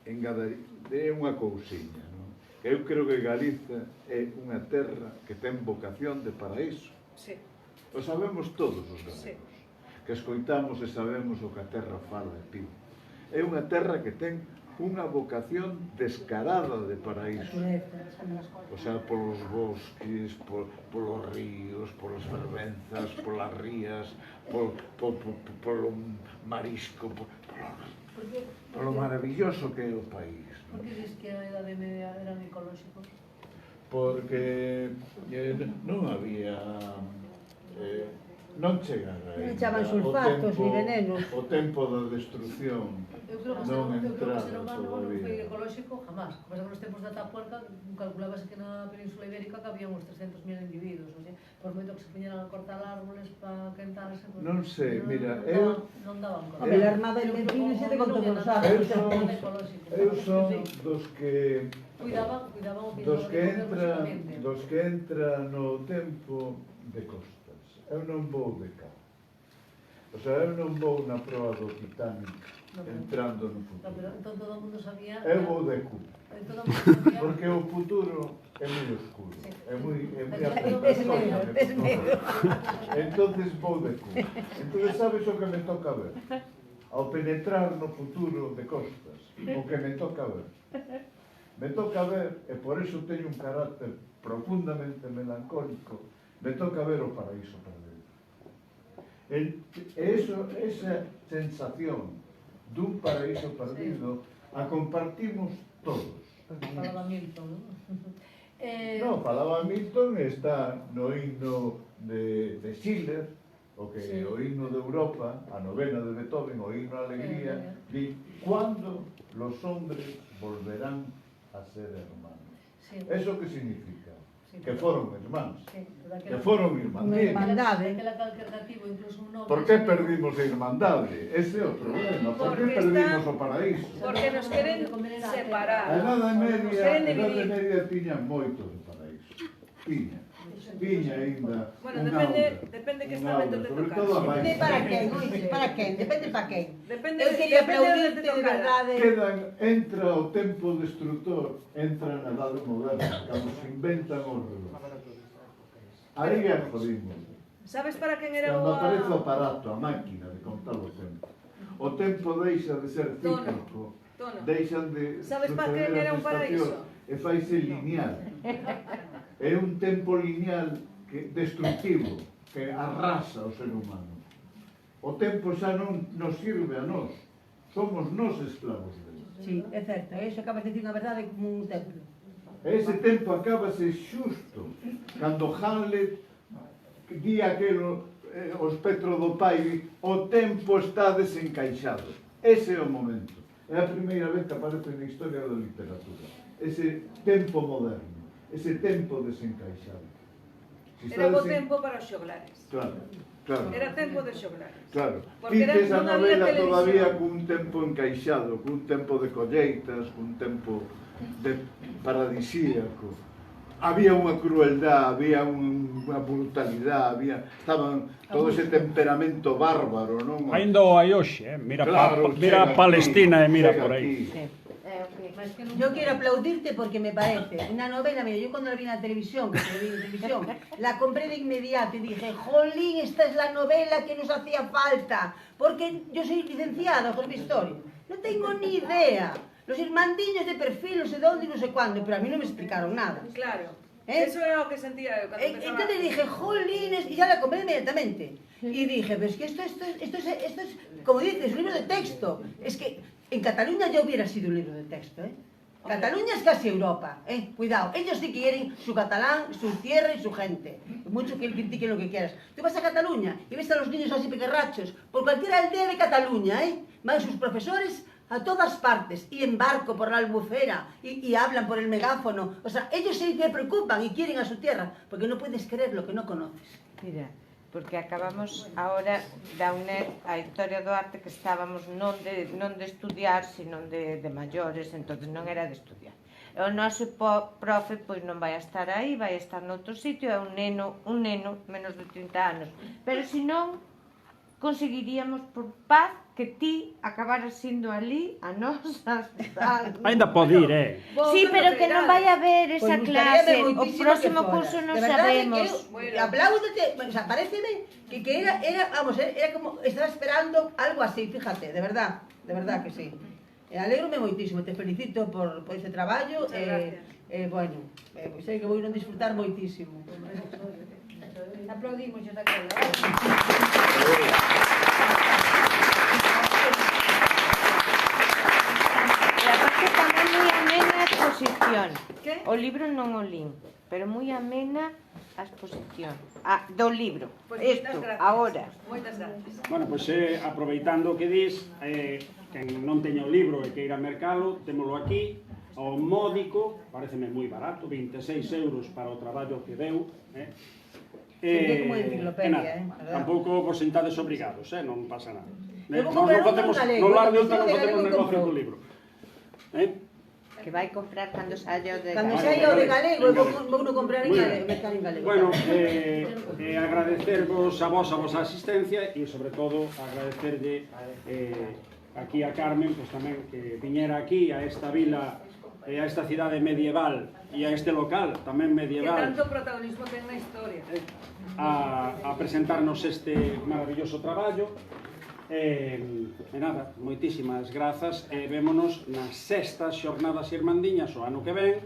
engadarei unha cousiña, non? Eu creo que Galiza é unha terra que ten vocación de paraíso. Sí. O sabemos todos os galegos, que escoitamos e sabemos o que a terra fala e pide. É unha terra que ten unha vocación descarada de paraíso. O sea, polos bosques, polos ríos, polas fervenzas, polas rías, polo marisco, polo maravilloso que é o país. Por que dices que a Idade Media eran ecolóxicos? Porque non había... non chegara non echaban sulfatos ni venenos. O tempo da destrucción non entrara todavía. Non foi ecolóxico jamás. Pasa que nos tempos da Atapuerca calculábase que na Península Ibérica que había uns 300.000 individuos, o sea, por moito que se puñeran a cortar árboles para quentarse, pues, non sei, mira, non daban conta. A ver, armada en Ventín se te contó con los árboles. Eu son dos que cuidaban o dos que entra no tempo de Costas. Eu non vou de cá. O sea, eu non vou na proa do Titanic entrando no futuro. Pero entón todo o mundo sabía... Eu vou de cu. Porque o futuro é moi oscuro. É moi apretado. Entonces vou de cu. Entonces sabes o que me toca ver? Ao penetrar no futuro de Costas, o que me toca ver. Me toca ver, e por iso teño un carácter profundamente melancólico, me toca ver o paraíso perdido. Esa sensación dun paraíso perdido a compartimos todos. Falaba Milton, non? Non, falaba Milton, está no himno de Schiller, o himno de Europa, a novena de Beethoven, o himno a alegría, di, ¿cuándo los hombres volverán a ser hermanos? ¿Eso qué significa? que foron irmáns, Sí, que foron irmandades. Aquela calquer cativo, incluso un nome... Por que perdimos a irmandade? Ese é o problema. Por que Porque perdimos está- o paraíso? Porque nos queren A separar. Edade Nos queren dividir. Media tiña moito de paraíso. Tiña aínda Bueno, un depende que un estamento aura, te sobre tocas. todo a máis. Depende para quen, oíste, para quen, depende para quen. Depende Eu de- quería depende de onde aplaudirte te de tocara. verdade. Entra o tempo destructor, entra na edade moderna, cando se inventan os relojes. Aí é jodimos. Sabes para quen era Cando o... aparece o aparato, a máquina de contar o tempo. O tempo deixa de ser Tono, cíclico, tono. deixan de Sabes para suceder quen era as un paraíso? estacións e faise lineal. É un tempo lineal que destructivo, que arrasa o ser humano. O tempo xa non nos sirve a nós, somos nós esclavos dele. Sí, é certo, eso acabas de dicir unha verdade como un templo. Ese tempo acábase xusto cando Hamlet di aquelo o espectro do pai, o tempo está desencaixado. Ese é o momento. É a primeira vez que aparece na historia da literatura. Ese tempo moderno, ese tempo desencaixado. Si Era bo desen- tempo para os xoglares. Claro, claro. Era tempo de xoglares. Claro, Porque era- dices a non había novela televisión. todavía cun tempo encaixado, cun tempo de colleitas, cun tempo de paradisíaco. Había unha crueldad, había unha brutalidade, estaban todo ese temperamento bárbaro, non? Ainda o hai hoxe, mira, Claro, mira chega Palestina aquí, e mira chega por aí. aquí. Yo quiero aplaudirte porque me parece una novela, mira, yo cuando la vi en la televisión, que se vi en televisión, la compré de inmediato y dije, jolín, esta es la novela que nos hacía falta, porque yo soy licenciada en historia, no tengo ni idea. Los irmandiños de perfil, no sé dónde y no sé cuándo, pero a mí no me explicaron nada. Claro. ¿Eh? Eso era o que sentía eu cando empezaba. Entonces dije, jolines, y ya la compré inmediatamente. Y dije, pero es que esto es, como dices, un libro de texto. Es que en Cataluña ya hubiera sido un libro de texto, ¿eh? Cataluña es casi Europa, ¿eh? Cuidado, ellos sí quieren su catalán, su tierra y su gente. Mucho que critiquen lo que quieras. Tú vas a Cataluña y ves a los niños así pequerrachos, por cualquier aldea de Cataluña, ¿eh? Van sus profesores a todas partes, y en barco por la albufera, y hablan por el megáfono. O sea, ellos sí que preocupan y quieren a su tierra, porque no puedes creer lo que no conoces. Mira, porque acabamos ahora da UNED a historia do arte que estábamos non de estudiar, sino de maiores, entonces non era de estudiar. E o noso profe pois non vai a estar aí, vai a estar noutro sitio, é un neno menos de 30 anos. Pero se non, conseguiríamos por paz que ti acabaras sindo ali a nosa... Ainda pode ir, Sí, pero que non vai a haber esa Pues clase. gustaríame O moitísimo próximo que curso fueras. non De verdade sabemos. que eu apláudete, o sea, paréceme que era, vamos, era como, estaba esperando algo así, fíjate, de verdad que sí. Alégrome moitísimo, te felicito por ese traballo, bueno, sei que vou non disfrutar moitísimo. Aplaudimos xa daquela. E aparte tamén moi amena a exposición. Que? O libro non o lin, pero moi amena a exposición. Do libro. Pois Isto, moitas gracias. agora. Moitas gracias. Bueno, pois aproveitando o que dis, quen non teña o libro e que ir a mercalo, témolo aquí, ao módico, pareceme moi barato, 26 euros para o traballo que deu, Sería como enciclopedia, nada, tampouco vos sentades obrigados, non pasa nada. Eu vou comprar un galego, no lar de eu outra non de facemos galego negocio compro. co libro. Que vai comprar cando saia o de Cando galego. xa o de galego, vou non comprar en Muy galego, bien. mercar en galego. Bueno, agradecervos a vosa asistencia e, sobre todo, agradecerlle aquí a Carmen, pues tamén que viñera aquí a esta vila, a esta cidade medieval e a este local tamén Que medieval tanto protagonismo ten na historia. a presentarnos este maravilloso traballo. E nada, moitísimas grazas e vémonos nas sextas xornadas irmandiñas o ano que ven,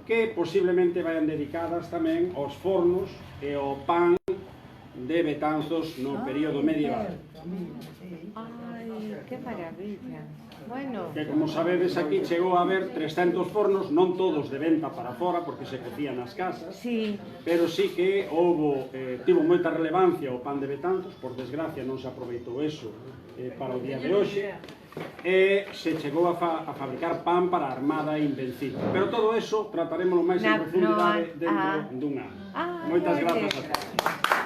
que posiblemente vayan dedicadas tamén aos fornos e ao pan de Betanzos no período medieval. Ai, que maravilla. Bueno, Que, como sabedes, aquí chegou a haber 300 fornos, non todos de venta para fora, porque se cocían nas casas, sí. pero sí que tivo moita relevancia o pan de Betanzos, por desgracia non se aproveitou eso para o día de hoxe, e se chegou a fabricar pan para a Armada Invencible. Pero todo eso trataremos máis en profundidade dentro dun ano. Moitas grazas a todos.